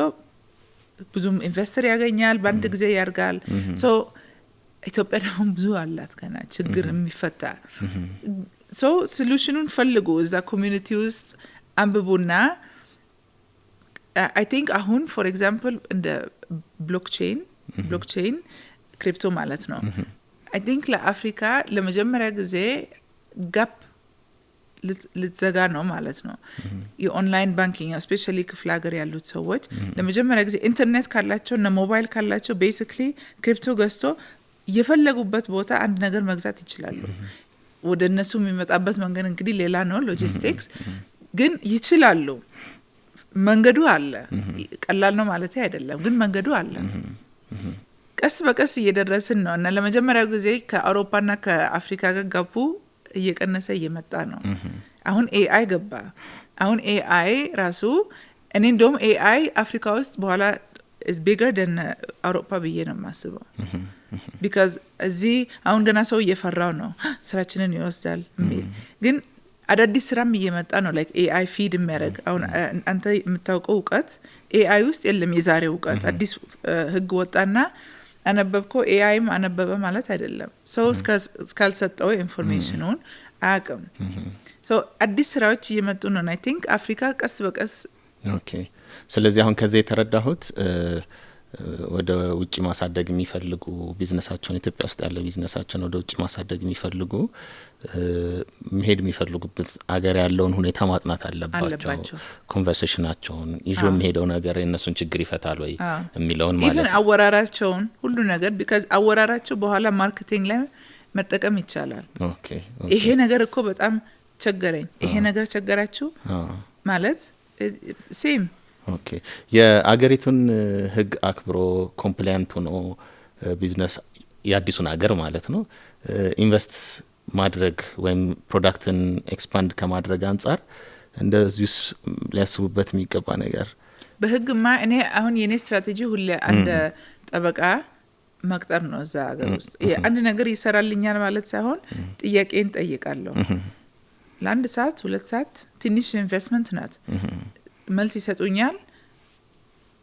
ብዙም ኢንቨስተር ያገኛል፣ በአንድ ጊዜ ያርጋል። ሶ ኢትዮጵያ ደግሞ ብዙ አላት ገና ችግር የሚፈታ። ሶ ሶሉሽኑን ፈልጉ እዛ ኮሚኒቲ ውስጥ አንብቡና I think አሁን for example እንደ blockchain ክሪፕቶ ማለት ነው። I think ለአፍሪካ ለመጀመሪያ ጊዜ ጋፕ ልትዘጋ ነው ማለት ነው። የኦንላይን ባንኪንግ especially ክፍለ ሀገር ያሉት ሰዎች ለመጀመሪያ ጊዜ ኢንተርኔት ካላቸው እና ሞባይል ካላቸው basically ክሪፕቶ ገዝቶ የፈለጉበት ቦታ አንድ ነገር መግዛት ይችላሉ። ወደ እነሱ የሚመጣበት መንገድ እንግዲህ ሌላ ነው ሎጂስቲክስ፣ ግን ይችላሉ። መንገዱ አለ። ቀላል ነው ማለት አይደለም፣ ግን መንገዱ አለ። ቀስ በቀስ እየደረስን ነው እና ለመጀመሪያ ጊዜ ከአውሮፓና ከአፍሪካ ጋር ጋፑ እየቀነሰ እየመጣ ነው። አሁን ኤአይ ገባ። አሁን ኤአይ ራሱ እኔ እንደውም ኤአይ አፍሪካ ውስጥ በኋላ is bigger than አውሮፓ ብዬ ነው የማስበው። because እዚህ አሁን ገና ሰው እየፈራው ነው ስራችንን ይወስዳል የሚል፣ ግን አዳዲስ ስራም እየመጣ ነው like AI ፊድ የሚያደርግ። አሁን አንተ የምታውቀው እውቀት AI ውስጥ የለም። የዛሬው እውቀት አዲስ ህግ ወጣና አነበብከው ኤአይም አነበበ ማለት አይደለም። ሰው እስካልሰጠው ኢንፎርሜሽኑን አያውቅም። ሶ አዲስ ስራዎች እየመጡ ነው። I think አፍሪካ ቀስ በቀስ ኦኬ። ስለዚህ አሁን ከዚህ የተረዳሁት ወደ ውጭ ማሳደግ የሚፈልጉ ቢዝነሳቸውን ኢትዮጵያ ውስጥ ያለ ቢዝነሳቸውን ወደ ውጭ ማሳደግ የሚፈልጉ መሄድ የሚፈልጉበት አገር ያለውን ሁኔታ ማጥናት አለባቸው። ኮንቨርሴሽናቸውን ይዞ የሚሄደው ነገር የነሱን ችግር ይፈታል ወይ የሚለውን ማለት ነው። አወራራቸውን ሁሉ ነገር because አወራራቸው በኋላ ማርኬቲንግ ላይ መጠቀም ይቻላል። ኦኬ ይሄ ነገር እኮ በጣም ቸገረኝ፣ ይሄ ነገር ቸገራችሁ ማለት ሴም ኦኬ። የአገሪቱን ህግ አክብሮ ኮምፕላይንት ሆኖ ቢዝነስ ያዲሱን አገር ማለት ነው ኢንቨስት ማድረግ ወይም ፕሮዳክትን ኤክስፓንድ ከማድረግ አንጻር እንደዚህ ሊያስቡበት የሚገባ ነገር በህግማ እኔ አሁን የኔ ስትራቴጂ ሁሌ አንድ ጠበቃ መቅጠር ነው እዛ ሀገር ውስጥ። አንድ ነገር ይሰራልኛል ማለት ሳይሆን ጥያቄን ጠይቃለሁ። ለአንድ ሰዓት 2 ሰዓት ትንሽ ኢንቨስትመንት ናት። መልስ ይሰጡኛል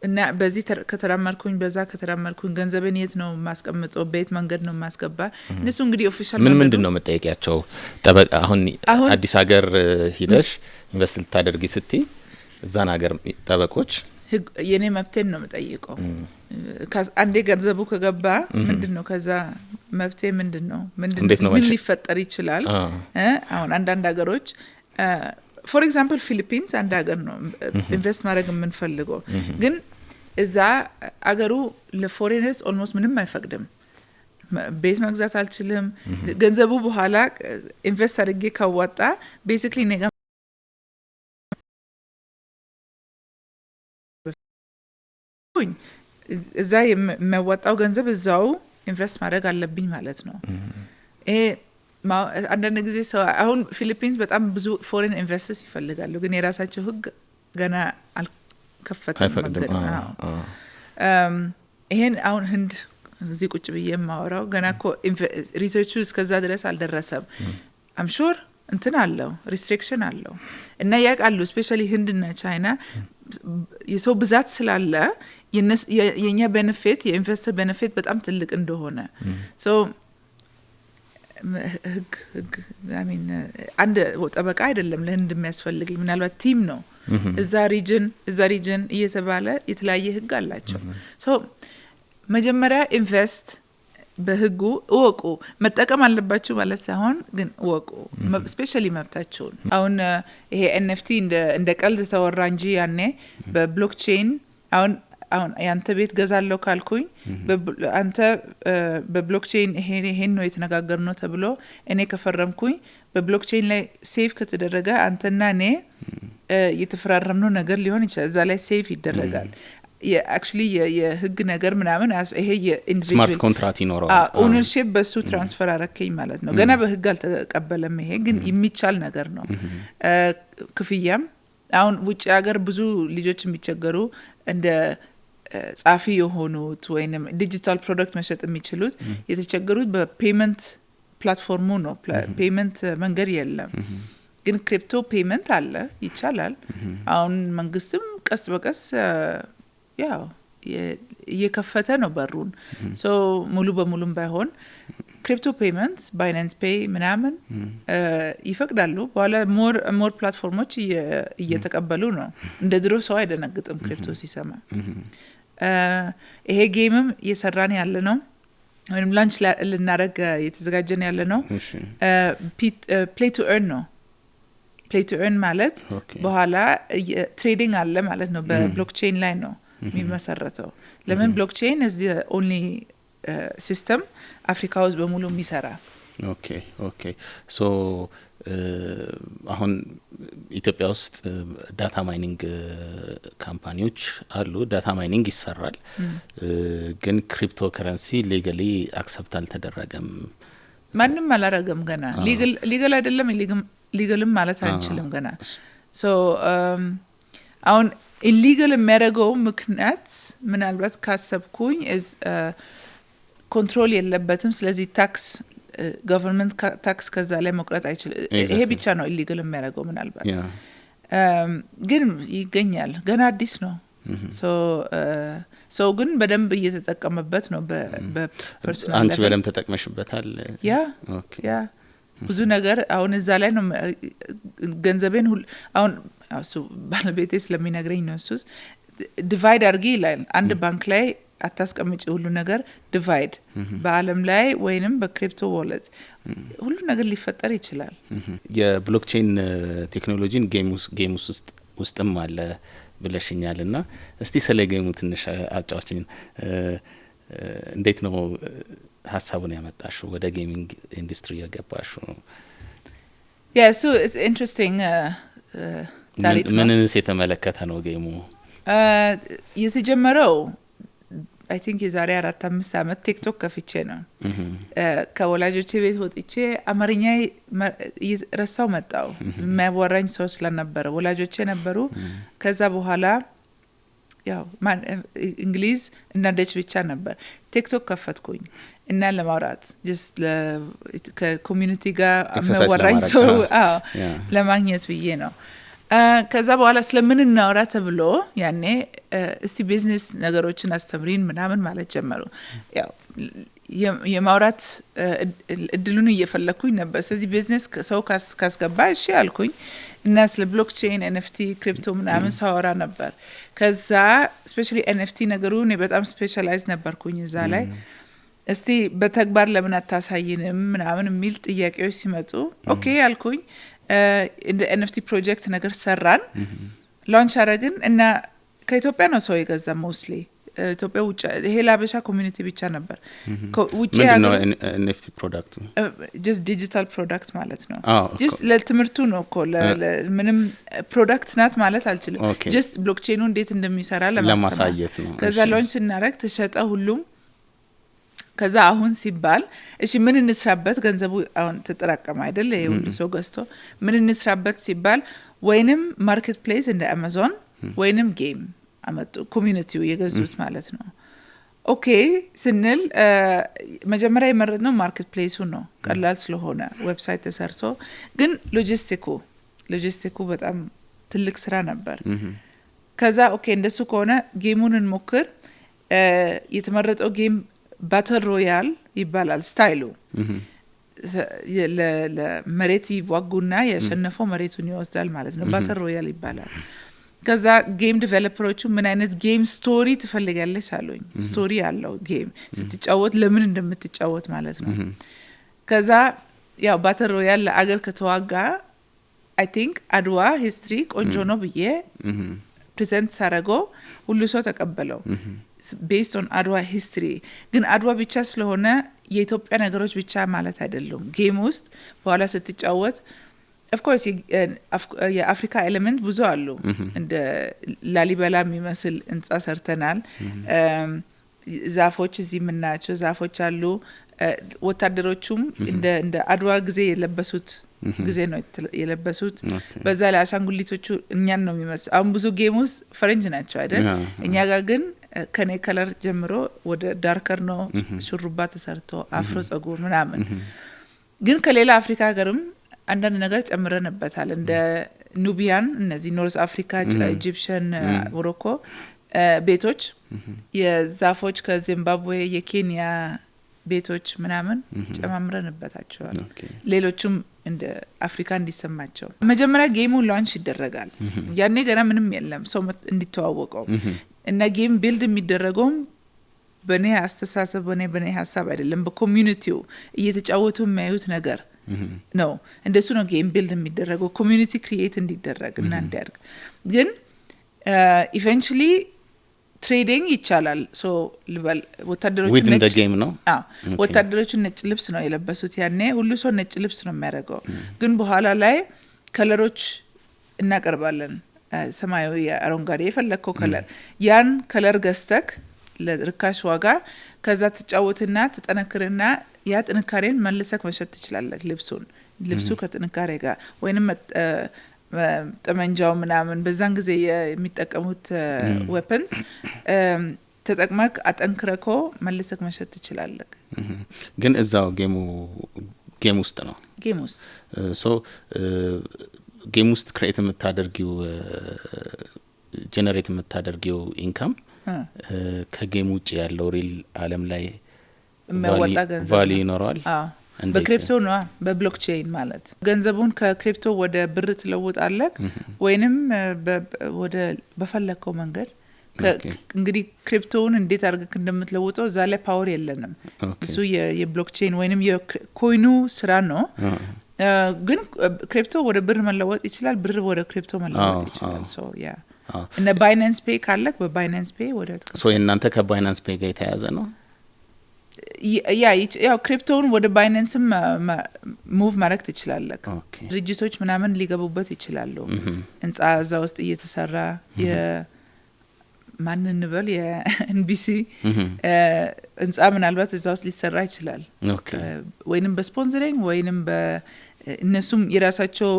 እና በዚህ ከተራመድኩኝ በዛ ከተራመድኩኝ ገንዘቤን የት ነው ማስቀምጠው በየት መንገድ ነው ማስገባ እነሱ እንግዲህ ኦፊሻል ምንድን ነው መጠየቂያቸው? ጠበቃ አሁን አዲስ ሀገር ሂደሽ ኢንቨስት ልታደርጊ ስትይ እዛን ሀገር ጠበቆች የኔ መብቴን ነው መጠየቀው። አንዴ ገንዘቡ ከገባ ምንድነው ከዛ መብቴ ምንድነው ምን ሊፈጠር ይችላል? አሁን አንዳንድ ሀገሮች ፎር ኤግዛምፕል ፊሊፒንስ አንድ ሀገር ነው ኢንቨስት ማድረግ የምንፈልገው ግን እዛ አገሩ ለፎሬነርስ ኦልሞስት ምንም አይፈቅድም። ቤት መግዛት አልችልም። ገንዘቡ በኋላ ኢንቨስት አድርጌ ካዋጣ ቤሲክሊ ኔጋ እዛ የሚያዋጣው ገንዘብ እዛው ኢንቨስት ማድረግ አለብኝ ማለት ነው። ይሄ አንዳንድ ጊዜ ሰው አሁን ፊሊፒንስ በጣም ብዙ ፎሬን ኢንቨስተርስ ይፈልጋሉ ግን የራሳቸው ህግ ገና አልከፈተም መንገድ ነው። ይሄን አሁን ህንድ እዚህ ቁጭ ብዬ የማወራው ገና እኮ ሪሰርቹ እስከዛ ድረስ አልደረሰም። አም ሹር እንትን አለው ሪስትሪክሽን አለው እና ያቃሉ ስፔሻሊ ህንድና ቻይና የሰው ብዛት ስላለ የኛ ቤኔፊት የኢንቨስተር ቤኔፊት በጣም ትልቅ እንደሆነ ሶ ህግ አሚን አንድ ጠበቃ አይደለም ለህንድ የሚያስፈልገኝ ምናልባት ቲም ነው እዛ ሪጅን እየተባለ የተለያየ ህግ አላቸው። ሶ መጀመሪያ ኢንቨስት በህጉ እወቁ መጠቀም አለባችሁ ማለት ሳይሆን ግን እወቁ ስፔሻሊ መብታችሁን። አሁን ይሄ ኤንኤፍቲ እንደ ቀልድ ተወራ እንጂ ያኔ በብሎክቼን አሁን ያንተ ቤት ገዛለሁ ካልኩኝ አንተ በብሎክቼን ይሄን ነው የተነጋገርነው ተብሎ እኔ ከፈረምኩኝ በብሎክቼን ላይ ሴቭ ከተደረገ አንተና እኔ የተፈራረምነው ነገር ሊሆን ይችላል እዛ ላይ ሴቭ ይደረጋል። actually የህግ ነገር ምናምን ይሄ የኢንዲቪጁዋል ስማርት ኮንትራክት ይኖረዋል ኦነርሺፕ በሱ ትራንስፈር አረከኝ ማለት ነው። ገና በህግ አልተቀበለም። ይሄ ግን የሚቻል ነገር ነው። ክፍያም አሁን ውጭ ሀገር ብዙ ልጆች የሚቸገሩ እንደ ጻፊ የሆኑት ወይንም ዲጂታል ፕሮዳክት መሸጥ የሚችሉት የተቸገሩት በፔመንት ፕላትፎርሙ ነው። ፔመንት መንገድ የለም ግን ክሪፕቶ ፔመንት አለ ይቻላል። አሁን መንግስትም ቀስ በቀስ ያው እየከፈተ ነው በሩን። ሶ ሙሉ በሙሉም ባይሆን ክሪፕቶ ፔመንት ባይናንስ ፔይ ምናምን ይፈቅዳሉ። በኋላ ሞር ፕላትፎርሞች እየተቀበሉ ነው። እንደ ድሮ ሰው አይደነግጥም ክሪፕቶ ሲሰማ። ይሄ ጌምም እየሰራን ያለ ነው ወይም ላንች ልናደርግ የተዘጋጀን ያለ ነው። ፕሌይ ቱ ኤርን ነው። ፕሌይ ቱ ኤርን ማለት በኋላ ትሬዲንግ አለ ማለት ነው። በብሎክቼን ላይ ነው የሚመሰረተው። ለምን ብሎክቼን is the only system አፍሪካ ውስጥ በሙሉ የሚሰራ። ኦኬ ሶ አሁን ኢትዮጵያ ውስጥ ዳታ ማይኒንግ ካምፓኒዎች አሉ። ዳታ ማይኒንግ ይሰራል ግን ክሪፕቶ ከረንሲ ሌጋሊ አክሰፕት አልተደረገም። ማንም አላረገም ገና ሊጋል አይደለም ሊጋልም ማለት አንችልም ገና። ሶ አሁን ኢሊጋል የሚያደርገው ምክንያት ምናልባት ካሰብኩኝ ኮንትሮል የለበትም። ስለዚህ ታክስ ገቨርንመንት ታክስ ከዛ ላይ መቁረጥ አይችልም። ይሄ ብቻ ነው ኢሊጋል የሚያደርገው ምናልባት ግን ይገኛል ገና አዲስ ነው። ሶ ግን በደንብ እየተጠቀመበት ነው። በፐርሰናል አንቺ በደንብ ተጠቅመሽበታል? ያ ብዙ ነገር አሁን እዛ ላይ ነው ገንዘቤን አሁን እሱ ባለቤቴ ስለሚነግረኝ ነው። እሱስ ዲቫይድ አድርጊ ይላል። አንድ ባንክ ላይ አታስቀምጪ ሁሉ ነገር ዲቫይድ በአለም ላይ ወይንም በክሪፕቶ ዋሌት ሁሉ ነገር ሊፈጠር ይችላል። የብሎክቼን ቴክኖሎጂን ጌም ውስጥም አለ ብለሽኛልና እስቲ ስለ ጌሙ ትንሽ አጫውችኝ። እንዴት ነው ሀሳቡን ያመጣሽው? ወደ ጌሚንግ ኢንዱስትሪ የገባሽው? so it's interesting ታሪክ ነው። ምንንስ የተመለከተ ነው ጌሙ? የተጀመረው አይ ቲንክ የዛሬ 4-5 አመት ቲክቶክ ከፍቼ ነው። ከወላጆቼ ቤት ወጥቼ አማርኛ ረሳው መጣው። የሚያወራኝ ሰው ስለነበረ ወላጆቼ ነበሩ። ከዛ በኋላ ያው እንግሊዝ እና ደች ብቻ ነበር። ቲክቶክ ከፈትኩኝ እና ለማውራት just ከኮሚኒቲ ጋር መወራኝ ሰው ለማግኘት ብዬ ነው። ከዛ በኋላ ስለምን እናወራ ተብሎ ያኔ እስቲ ቢዝነስ ነገሮችን አስተምሪን ምናምን ማለት ጀመሩ። ያው የማውራት እድሉን እየፈለኩኝ ነበር። ስለዚህ ቢዝነስ ሰው ካስገባ እሺ አልኩኝ እና ስለ ብሎክቼን ኤንኤፍቲ ክሪፕቶ ምናምን ሳወራ ነበር። ከዛ ስፔሻሊ ኤንኤፍቲ ነገሩ እኔ በጣም ስፔሻላይዝ ነበርኩኝ እዛ ላይ። እስቲ በተግባር ለምን አታሳይንም ምናምን የሚል ጥያቄዎች ሲመጡ ኦኬ አልኩኝ። እንደ ኤንኤፍቲ ፕሮጀክት ነገር ሰራን ላንች አረግን እና ከኢትዮጵያ ነው ሰው የገዛ ሞስትሊ ኢትዮጵያ ውጭ ይሄ ላበሻ ኮሚኒቲ ብቻ ነበር። ውጭ ያለው ኤንኤፍቲ ፕሮዳክቱ just digital product ማለት ነው። just ለትምህርቱ ነው እኮ ምንም ፕሮዳክት ናት ማለት አልችልም። just ብሎክቼኑ እንዴት እንደሚሰራ ለማሳየት ነው። ከዛ ላንች ስናረግ ተሸጠ ሁሉም። ከዛ አሁን ሲባል እሺ ምን እንስራበት ገንዘቡ አሁን ተጠራቀመ አይደል ይሄ ሁሉ ሰው ገዝቶ ምን እንስራበት ሲባል ወይንም ማርኬት ፕሌስ እንደ አማዞን ወይንም ጌም አመጡ ኮሚኒቲው የገዙት ማለት ነው። ኦኬ ስንል መጀመሪያ የመረጥነው ማርኬት ፕሌሱ ነው ቀላል ስለሆነ ዌብሳይት ተሰርቶ ግን ሎጂስቲኩ በጣም ትልቅ ስራ ነበር። ከዛ ኦኬ እንደሱ ከሆነ ጌሙን እንሞክር። የተመረጠው ጌም ባትል ሮያል ይባላል ስታይሉ። ለመሬት ይዋጉና ያሸነፈው መሬቱን ይወስዳል ማለት ነው። ባትል ሮያል ይባላል። ከዛ ጌም ዲቨሎፐሮቹ ምን አይነት ጌም ስቶሪ ትፈልጋለች አሉኝ። ስቶሪ ያለው ጌም ስትጫወት ለምን እንደምትጫወት ማለት ነው። ከዛ ያው ባትል ሮያል ለአገር ከተዋጋ አይ ቲንክ አድዋ ሂስትሪ ቆንጆ ነው ብዬ ፕሬዘንት ሳረጎ ሁሉ ሰው ተቀበለው based on አድዋ ሂስትሪ። ግን አድዋ ብቻ ስለሆነ የኢትዮጵያ ነገሮች ብቻ ማለት አይደለም። ጌም ውስጥ በኋላ ስትጫወት of course የአፍሪካ ኤሌመንት ብዙ አሉ። እንደ ላሊበላ የሚመስል ህንጻ ሰርተናል። ዛፎች እዚህ የምናያቸው ዛፎች አሉ። ወታደሮቹም እንደ አድዋ ጊዜ የለበሱት ጊዜ ነው የለበሱት። በዛ ላይ አሻንጉሊቶቹ እኛን ነው የሚመስሉ። አሁን ብዙ ጌም ውስጥ ፈረንጅ ናቸው አይደል? እኛ ጋር ግን ከኔ ከለር ጀምሮ ወደ ዳርከር ነው ሹሩባ ተሰርቶ አፍሮ ጸጉር ምናምን። ግን ከሌላ አፍሪካ ሀገርም አንዳንድ ነገር ጨምረንበታል። እንደ ኑቢያን እነዚህ ኖርዝ አፍሪካ ኢጂፕሽን ሞሮኮ ቤቶች የዛፎች ከዚምባብዌ የኬንያ ቤቶች ምናምን ጨማምረንበታቸዋል። ሌሎችም እንደ አፍሪካ እንዲሰማቸው መጀመሪያ ጌሙ ላንች ይደረጋል። ያኔ ገና ምንም የለም ሰው እንዲተዋወቀው እና ጌም ቢልድ የሚደረገው በኔ አስተሳሰብ በኔ ሐሳብ አይደለም በኮሚኒቲው እየተጫወቱ የሚያዩት ነገር ነው። እንደሱ ነው ጌም ቢልድ የሚደረገው ኮሚኒቲ ክሪኤት እንዲደረግ እና እንዲያድግ። ግን ኢቨንቹሊ ትሬዲንግ ይቻላል። ሶ ልበል ወታደሮቹ within the game ነው። ወታደሮቹ ነጭ ልብስ ነው የለበሱት ያኔ ሁሉ ሰው ነጭ ልብስ ነው የሚያደርገው። ግን በኋላ ላይ ከለሮች እናቀርባለን። ሰማያዊ፣ አረንጓዴ የፈለከው ከለር ያን ከለር ገዝተክ ለርካሽ ዋጋ ከዛ ተጫወትና ተጠነክርና ያ ጥንካሬን መልሰክ መሸጥ ትችላለህ። ልብሱ ከጥንካሬ ጋር ወይንም ጠመንጃው ምናምን በዛን ጊዜ የሚጠቀሙት ዌፐንስ ተጠቅመክ አጠንክረኮ መልሰክ መሸጥ ትችላለህ። ግን እዛው ጌም ውስጥ ነው ሶ ጌም ውስጥ ክሬት የምታደርጊው ጀነሬት የምታደርጊው ኢንካም ከጌም ውጭ ያለው ሪል ዓለም ላይ ቫልዩ ይኖራል። በክሪፕቶ ነው በብሎክቼን ማለት ገንዘቡን ከክሪፕቶ ወደ ብር ትለውጣለህ ወይንም ወደ በፈለከው መንገድ እንግዲህ ክሪፕቶውን እንዴት አድርገህ እንደምትለውጠው እዛ ላይ ፓወር የለንም። እሱ የብሎክቼን ወይንም የኮይኑ ስራ ነው። ግን ክሪፕቶ ወደ ብር መለወጥ ይችላል፣ ብር ወደ ክሪፕቶ መለወጥ ይችላል። ሶ ያ እና ባይናንስ ፔይ ካለክ በባይናንስ ፔይ ወደ ሶ እናንተ ከባይናንስ ፔይ ጋር የተያያዘ ነው። ያው ክሪፕቶውን ወደ ባይናንስም ሙቭ ማድረግ ትችላለህ። ድርጅቶች ምናምን ሊገቡበት ይችላሉ። ህንጻ እዛ ውስጥ እየተሰራ ማን እንበል የኤንቢሲ ህንጻ ምናልባት እዛ ውስጥ ሊሰራ ይችላል። ወይንም በስፖንሰሪንግ ወይንም እነሱም የራሳቸው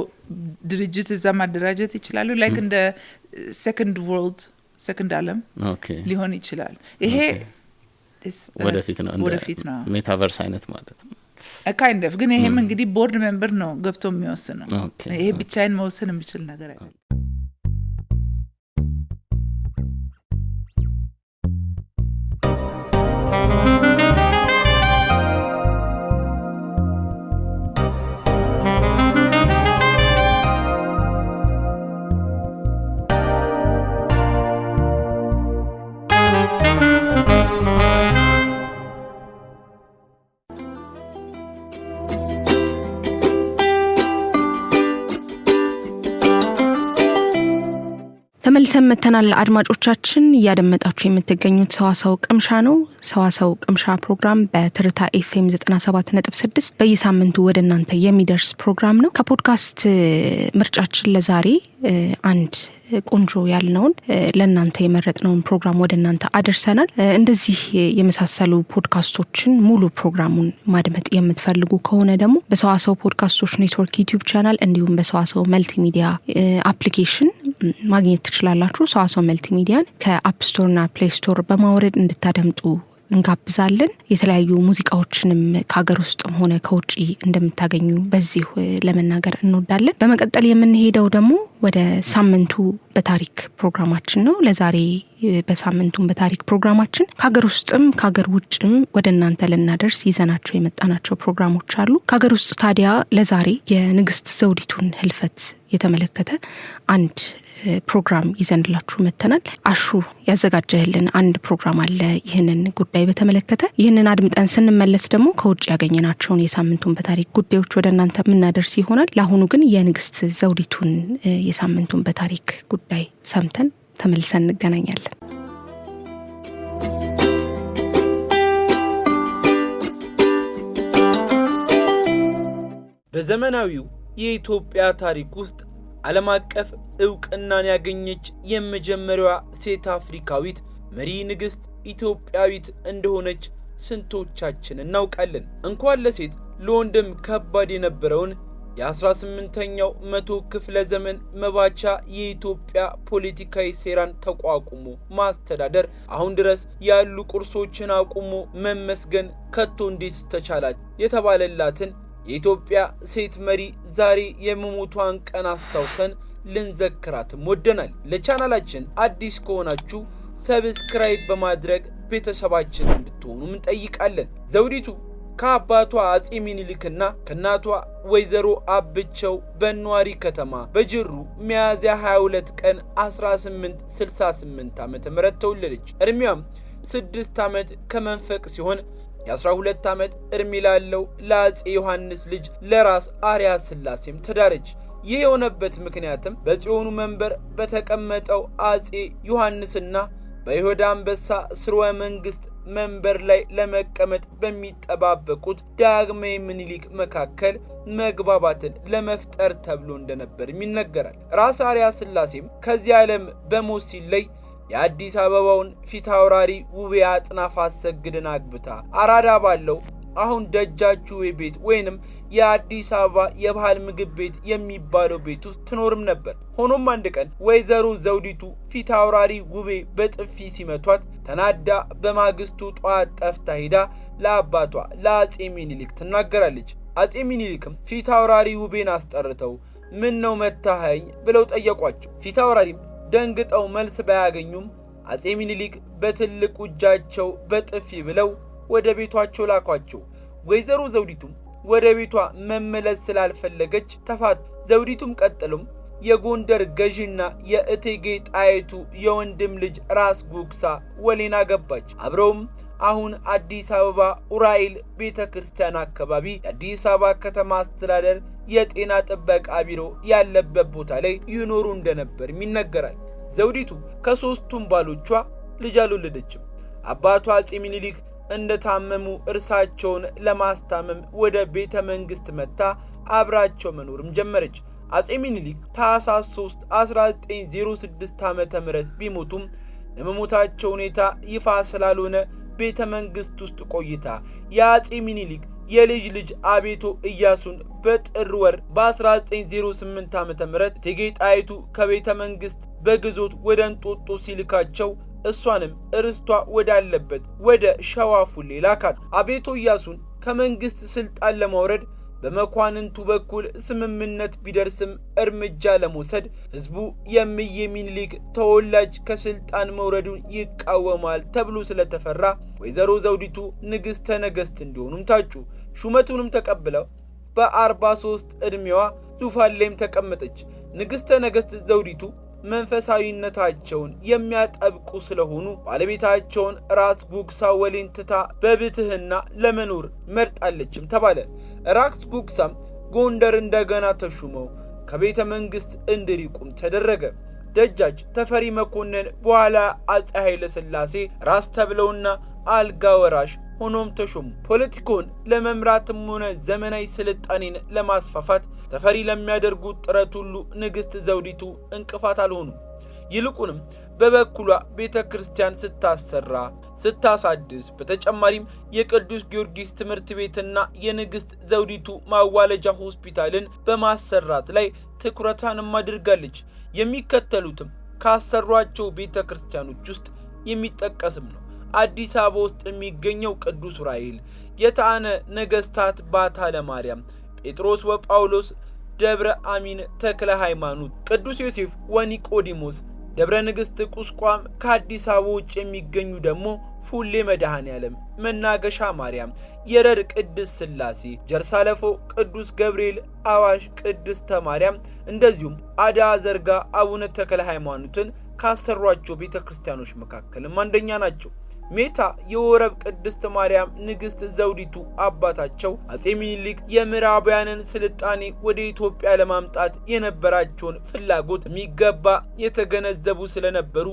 ድርጅት እዛ ማደራጀት ይችላሉ። ላይክ እንደ ሴኮንድ ወርልድ ሰከንድ ዓለም ሊሆን ይችላል። ይሄ ወደፊት ነው ሜታቨርስ አይነት ማለት ነው kind of ግን ይሄም እንግዲህ ቦርድ ሜምበር ነው ገብቶ የሚወስነው። ይሄ ብቻዬን መወሰን የሚችል ነገር አይደለም። ተመልሰን መተናል። አድማጮቻችን እያደመጣችሁ የምትገኙት ሰዋሰው ቅምሻ ነው። ሰዋሰው ቅምሻ ፕሮግራም በትርታ ኤፍኤም 97.6 በየሳምንቱ ወደ እናንተ የሚደርስ ፕሮግራም ነው። ከፖድካስት ምርጫችን ለዛሬ አንድ ቆንጆ ያልነውን ለእናንተ የመረጥነውን ፕሮግራም ወደ እናንተ አድርሰናል። እንደዚህ የመሳሰሉ ፖድካስቶችን ሙሉ ፕሮግራሙን ማድመጥ የምትፈልጉ ከሆነ ደግሞ በሰዋሰው ፖድካስቶች ኔትወርክ ዩቲዩብ ቻናል እንዲሁም በሰዋሰው መልቲሚዲያ አፕሊኬሽን ማግኘት ትችላላችሁ። ሰዋሰው መልቲሚዲያን ከአፕ ስቶርና ፕሌይ ስቶር በማውረድ እንድታደምጡ እንጋብዛለን። የተለያዩ ሙዚቃዎችንም ከሀገር ውስጥም ሆነ ከውጪ እንደምታገኙ በዚሁ ለመናገር እንወዳለን። በመቀጠል የምንሄደው ደግሞ ወደ ሳምንቱ በታሪክ ፕሮግራማችን ነው። ለዛሬ በሳምንቱን በታሪክ ፕሮግራማችን ከሀገር ውስጥም ከሀገር ውጭም ወደ እናንተ ልናደርስ ይዘናቸው የመጣናቸው ፕሮግራሞች አሉ። ከሀገር ውስጥ ታዲያ ለዛሬ የንግስት ዘውዲቱን ህልፈት የተመለከተ አንድ ፕሮግራም ይዘንላችሁ መተናል። አሹ ያዘጋጀህልን አንድ ፕሮግራም አለ ይህንን ጉዳይ በተመለከተ። ይህንን አድምጠን ስንመለስ ደግሞ ከውጭ ያገኘናቸውን የሳምንቱን በታሪክ ጉዳዮች ወደ እናንተ የምናደርስ ይሆናል። ለአሁኑ ግን የንግስት ዘውዲቱን የሳምንቱን በታሪክ ጉዳይ ሰምተን ተመልሰን እንገናኛለን። በዘመናዊው የኢትዮጵያ ታሪክ ውስጥ ዓለም አቀፍ ዕውቅናን ያገኘች የመጀመሪያዋ ሴት አፍሪካዊት መሪ ንግስት ኢትዮጵያዊት እንደሆነች ስንቶቻችን እናውቃለን? እንኳን ለሴት ለወንድም ከባድ የነበረውን የ18ኛው መቶ ክፍለ ዘመን መባቻ የኢትዮጵያ ፖለቲካዊ ሴራን ተቋቁሞ ማስተዳደር አሁን ድረስ ያሉ ቁርሶችን አቁሞ መመስገን ከቶ እንዴት ተቻላት የተባለላትን የኢትዮጵያ ሴት መሪ ዛሬ የመሞቷን ቀን አስታውሰን ልንዘክራትም ወደናል። ለቻናላችን አዲስ ከሆናችሁ ሰብስክራይብ በማድረግ ቤተሰባችን እንድትሆኑ እንጠይቃለን። ዘውዲቱ ከአባቷ አጼ ሚኒሊክና ከእናቷ ወይዘሮ አብቸው በኗሪ ከተማ በጅሩ ሚያዝያ 22 ቀን 1868 ዓ.ም ተወለደች። እድሜዋም 6 ዓመት ከመንፈቅ ሲሆን የ12 ዓመት እድሜ ላለው ለአጼ ዮሐንስ ልጅ ለራስ አርያ ስላሴም ተዳረች። ይህ የሆነበት ምክንያትም በጽዮኑ መንበር በተቀመጠው አጼ ዮሐንስና በይሁዳ አንበሳ ስርወ መንግስት መንበር ላይ ለመቀመጥ በሚጠባበቁት ዳግማዊ ምኒልክ መካከል መግባባትን ለመፍጠር ተብሎ እንደነበር ይነገራል። ራስ አርያ ስላሴም ከዚህ ዓለም በሞት ሲለይ የአዲስ አበባውን ፊት አውራሪ ውቤ አጥናፍ አሰግድን አግብታ አራዳ ባለው አሁን ደጃችሁ ቤት ወይንም የአዲስ አበባ የባህል ምግብ ቤት የሚባለው ቤት ውስጥ ትኖርም ነበር። ሆኖም አንድ ቀን ወይዘሮ ዘውዲቱ ፊት አውራሪ ውቤ በጥፊ ሲመቷት ተናዳ በማግስቱ ጧት ጠፍታ ሄዳ ለአባቷ ለአጼ ሚኒሊክ ትናገራለች። አጼ ሚኒሊክም ፊት አውራሪ ውቤን አስጠርተው ምን ነው መታኸኝ ብለው ጠየቋቸው። ፊት አውራሪም ደንግጠው መልስ ባያገኙም አጼ ሚኒሊክ በትልቁ እጃቸው በጥፊ ብለው ወደ ቤቷቸው ላኳቸው። ወይዘሮ ዘውዲቱም ወደ ቤቷ መመለስ ስላልፈለገች ተፋቱ። ዘውዲቱም ቀጥሎም የጎንደር ገዢና የእቴጌ ጣይቱ የወንድም ልጅ ራስ ጉግሳ ወሌና ገባች። አብረውም አሁን አዲስ አበባ ኡራኤል ቤተክርስቲያን አካባቢ የአዲስ አበባ ከተማ አስተዳደር የጤና ጥበቃ ቢሮ ያለበት ቦታ ላይ ይኖሩ እንደነበር ይነገራል። ዘውዲቱ ከሶስቱም ባሎቿ ልጅ አልወለደችም። አባቷ አጼ ሚኒሊክ እንደታመሙ እርሳቸውን ለማስታመም ወደ ቤተ መንግስት መጣ አብራቸው መኖርም ጀመረች። አጼ ሚኒሊክ ታኅሳስ 3 1906 ዓ.ም ቢሞቱም የመሞታቸው ሁኔታ ይፋ ስላልሆነ ቤተ መንግስት ውስጥ ቆይታ የአጼ ሚኒሊክ የልጅ ልጅ አቤቶ ኢያሱን በጥር ወር በ1908 ዓ.ም እቴጌ ጣይቱ ከቤተ መንግስት በግዞት ወደ እንጦጦ ሲልካቸው እሷንም እርስቷ ወዳለበት ወደ ሸዋ ፉሌ ላካት። አቤቶ ኢያሱን ከመንግስት ስልጣን ለማውረድ በመኳንንቱ በኩል ስምምነት ቢደርስም እርምጃ ለመውሰድ ህዝቡ የእምዬ ሚኒሊክ ተወላጅ ከስልጣን መውረዱን ይቃወማል ተብሎ ስለተፈራ ወይዘሮ ዘውዲቱ ንግስተ ነገስት እንዲሆኑም ታጩ። ሹመቱንም ተቀብለው በ43 ዕድሜዋ ዙፋን ላይም ተቀመጠች። ንግስተ ነገስት ዘውዲቱ መንፈሳዊነታቸውን የሚያጠብቁ ስለሆኑ ባለቤታቸውን ራስ ጉግሳ ወሌን ትታ በብትህና ለመኖር መርጣለችም ተባለ። ራስ ጉግሳም ጎንደር እንደገና ተሹመው ከቤተ መንግስት እንዲርቁም ተደረገ። ደጃች ተፈሪ መኮንን በኋላ አፄ ኃይለ ሥላሴ ራስ ተብለውና አልጋ ወራሽ ሆኖም ተሾሙ። ፖለቲካውን ለመምራትም ሆነ ዘመናዊ ስልጣኔን ለማስፋፋት ተፈሪ ለሚያደርጉት ጥረት ሁሉ ንግስት ዘውዲቱ እንቅፋት አልሆኑም። ይልቁንም በበኩሏ ቤተክርስቲያን ስታሳድስ፣ በተጨማሪም የቅዱስ ጊዮርጊስ ትምህርት ቤትና የንግስት ዘውዲቱ ማዋለጃ ሆስፒታልን በማሰራት ላይ ትኩረቷንም አድርጋለች። የሚከተሉትም ካሰሯቸው ቤተክርስቲያኖች ውስጥ የሚጠቀስም ነው። አዲስ አበባ ውስጥ የሚገኘው ቅዱስ ዑራኤል፣ የታነ ነገስታት ባታ ለማርያም፣ ጴጥሮስ ወጳውሎስ፣ ደብረ አሚን ተክለ ሃይማኖት፣ ቅዱስ ዮሴፍ ወኒቆዲሞስ፣ ደብረ ንግስት ቁስቋም፣ ከአዲስ አበባ ውጭ የሚገኙ ደግሞ ፉሌ መድኃኔዓለም፣ መናገሻ ማርያም፣ የረር ቅድስት ሥላሴ፣ ጀርሳለፎ ቅዱስ ገብርኤል፣ አዋሽ ቅድስተ ማርያም እንደዚሁም አዳ ዘርጋ አቡነ ተክለ ሃይማኖትን ካሰሯቸው ቤተክርስቲያኖች መካከልም አንደኛ ናቸው። ሜታ የወረብ ቅድስት ማርያም ንግስት ዘውዲቱ አባታቸው አፄ ሚኒሊክ የምዕራባውያንን ስልጣኔ ወደ ኢትዮጵያ ለማምጣት የነበራቸውን ፍላጎት የሚገባ የተገነዘቡ ስለነበሩ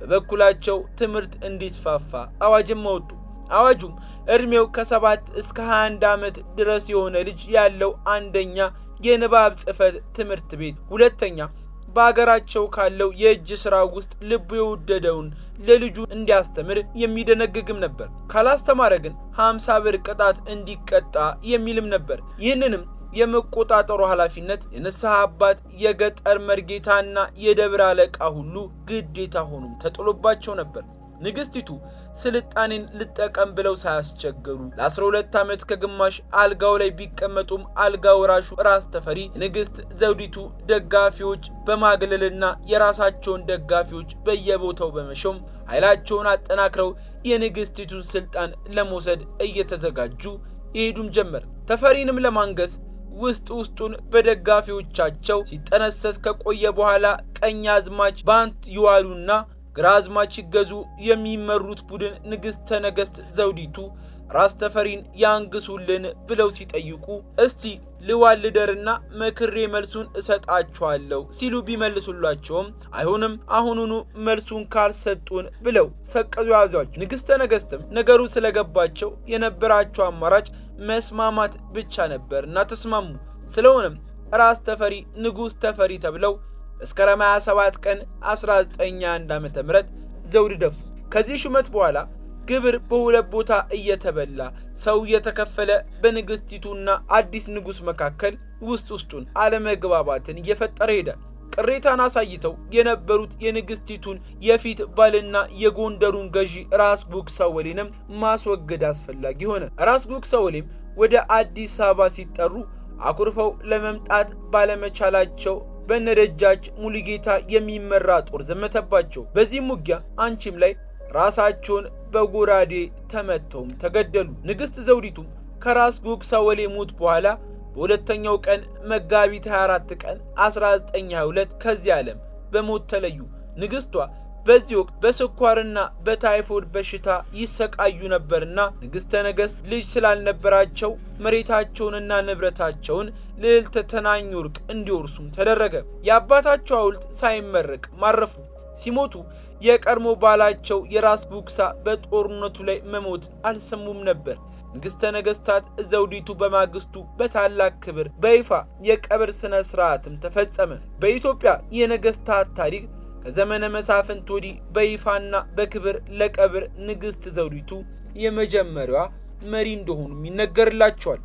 በበኩላቸው ትምህርት እንዲስፋፋ አዋጅም አወጡ። አዋጁም እድሜው ከ7 እስከ 21 ዓመት ድረስ የሆነ ልጅ ያለው አንደኛ የንባብ ጽሕፈት ትምህርት ቤት፣ ሁለተኛ በአገራቸው ካለው የእጅ ሥራ ውስጥ ልቡ የወደደውን ለልጁ እንዲያስተምር የሚደነግግም ነበር። ካላስተማረ ግን 50 ብር ቅጣት እንዲቀጣ የሚልም ነበር። ይህንንም የመቆጣጠሩ ኃላፊነት የንስሐ አባት፣ የገጠር መርጌታና የደብር አለቃ ሁሉ ግዴታ ሆኖም ተጥሎባቸው ነበር። ንግስቲቱ ስልጣኔን ልጠቀም ብለው ሳያስቸገሩ ለ12 ዓመት ከግማሽ አልጋው ላይ ቢቀመጡም አልጋ ወራሹ ራስ ተፈሪ ንግስት ዘውዲቱ ደጋፊዎች በማግለልና የራሳቸውን ደጋፊዎች በየቦታው በመሾም ኃይላቸውን አጠናክረው የንግስቲቱን ስልጣን ለመውሰድ እየተዘጋጁ ይሄዱም ጀመር። ተፈሪንም ለማንገስ ውስጡን በደጋፊዎቻቸው ሲጠነሰስ ከቆየ በኋላ ቀኛዝማች ባንት ይዋሉና ግራዝማች ይገዙ የሚመሩት ቡድን ንግስተ ነገስት ዘውዲቱ ራስ ተፈሪን ያንግሱልን ብለው ሲጠይቁ እስቲ ልዋልደርና መክሬ መልሱን እሰጣቸዋለሁ ሲሉ ቢመልሱላቸውም አይሆንም፣ አሁኑኑ መልሱን ካልሰጡን ብለው ሰቀዙ ያዟቸው። ንግስተ ነገስትም ነገሩ ስለገባቸው የነበራቸው አማራጭ መስማማት ብቻ ነበርና ተስማሙ። ስለሆነም ራስ ተፈሪ ንጉስ ተፈሪ ተብለው መስከረም 27 ቀን 1901 ዓ.ም ዘውድ ደፉ። ከዚህ ሹመት በኋላ ግብር በሁለት ቦታ እየተበላ ሰው እየተከፈለ በንግስቲቱና አዲስ ንጉስ መካከል ውስጡን አለመግባባትን እየፈጠረ ሄደ። ቅሬታን አሳይተው የነበሩት የንግስቲቱን የፊት ባልና የጎንደሩን ገዢ ራስ ጉግሳ ወሌንም ማስወገድ አስፈላጊ ሆነ። ራስ ጉግሳ ወሌም ወደ አዲስ አበባ ሲጠሩ አኩርፈው ለመምጣት ባለመቻላቸው በነደጃች ሙሉጌታ የሚመራ ጦር ዘመተባቸው። በዚህም ውጊያ አንቺም ላይ ራሳቸውን በጎራዴ ተመተውም ተገደሉ። ንግስት ዘውዲቱም ከራስ ጉግሳ ወሌ ሞት በኋላ በሁለተኛው ቀን መጋቢት 24 ቀን 1922 ከዚህ ዓለም በሞት ተለዩ። ንግስቷ በዚህ ወቅት በስኳርና በታይፎይድ በሽታ ይሰቃዩ ነበርና ንግስተ ነገስት ልጅ ስላልነበራቸው መሬታቸውንና ንብረታቸውን ልዕልት ተናኝ ወርቅ እንዲወርሱም ተደረገ። የአባታቸው ሐውልት ሳይመረቅ ማረፉ። ሲሞቱ የቀድሞ ባላቸው የራስ ጉግሳ በጦርነቱ ላይ መሞት አልሰሙም ነበር። ንግስተ ነገስታት ዘውዲቱ በማግስቱ በታላቅ ክብር በይፋ የቀብር ስነ ስርዓትም ተፈጸመ። በኢትዮጵያ የነገስታት ታሪክ ከዘመነ መሳፍንት ወዲህ በይፋና በክብር ለቀብር ንግስት ዘውዲቱ የመጀመሪያዋ መሪ እንደሆኑም ይነገርላቸዋል።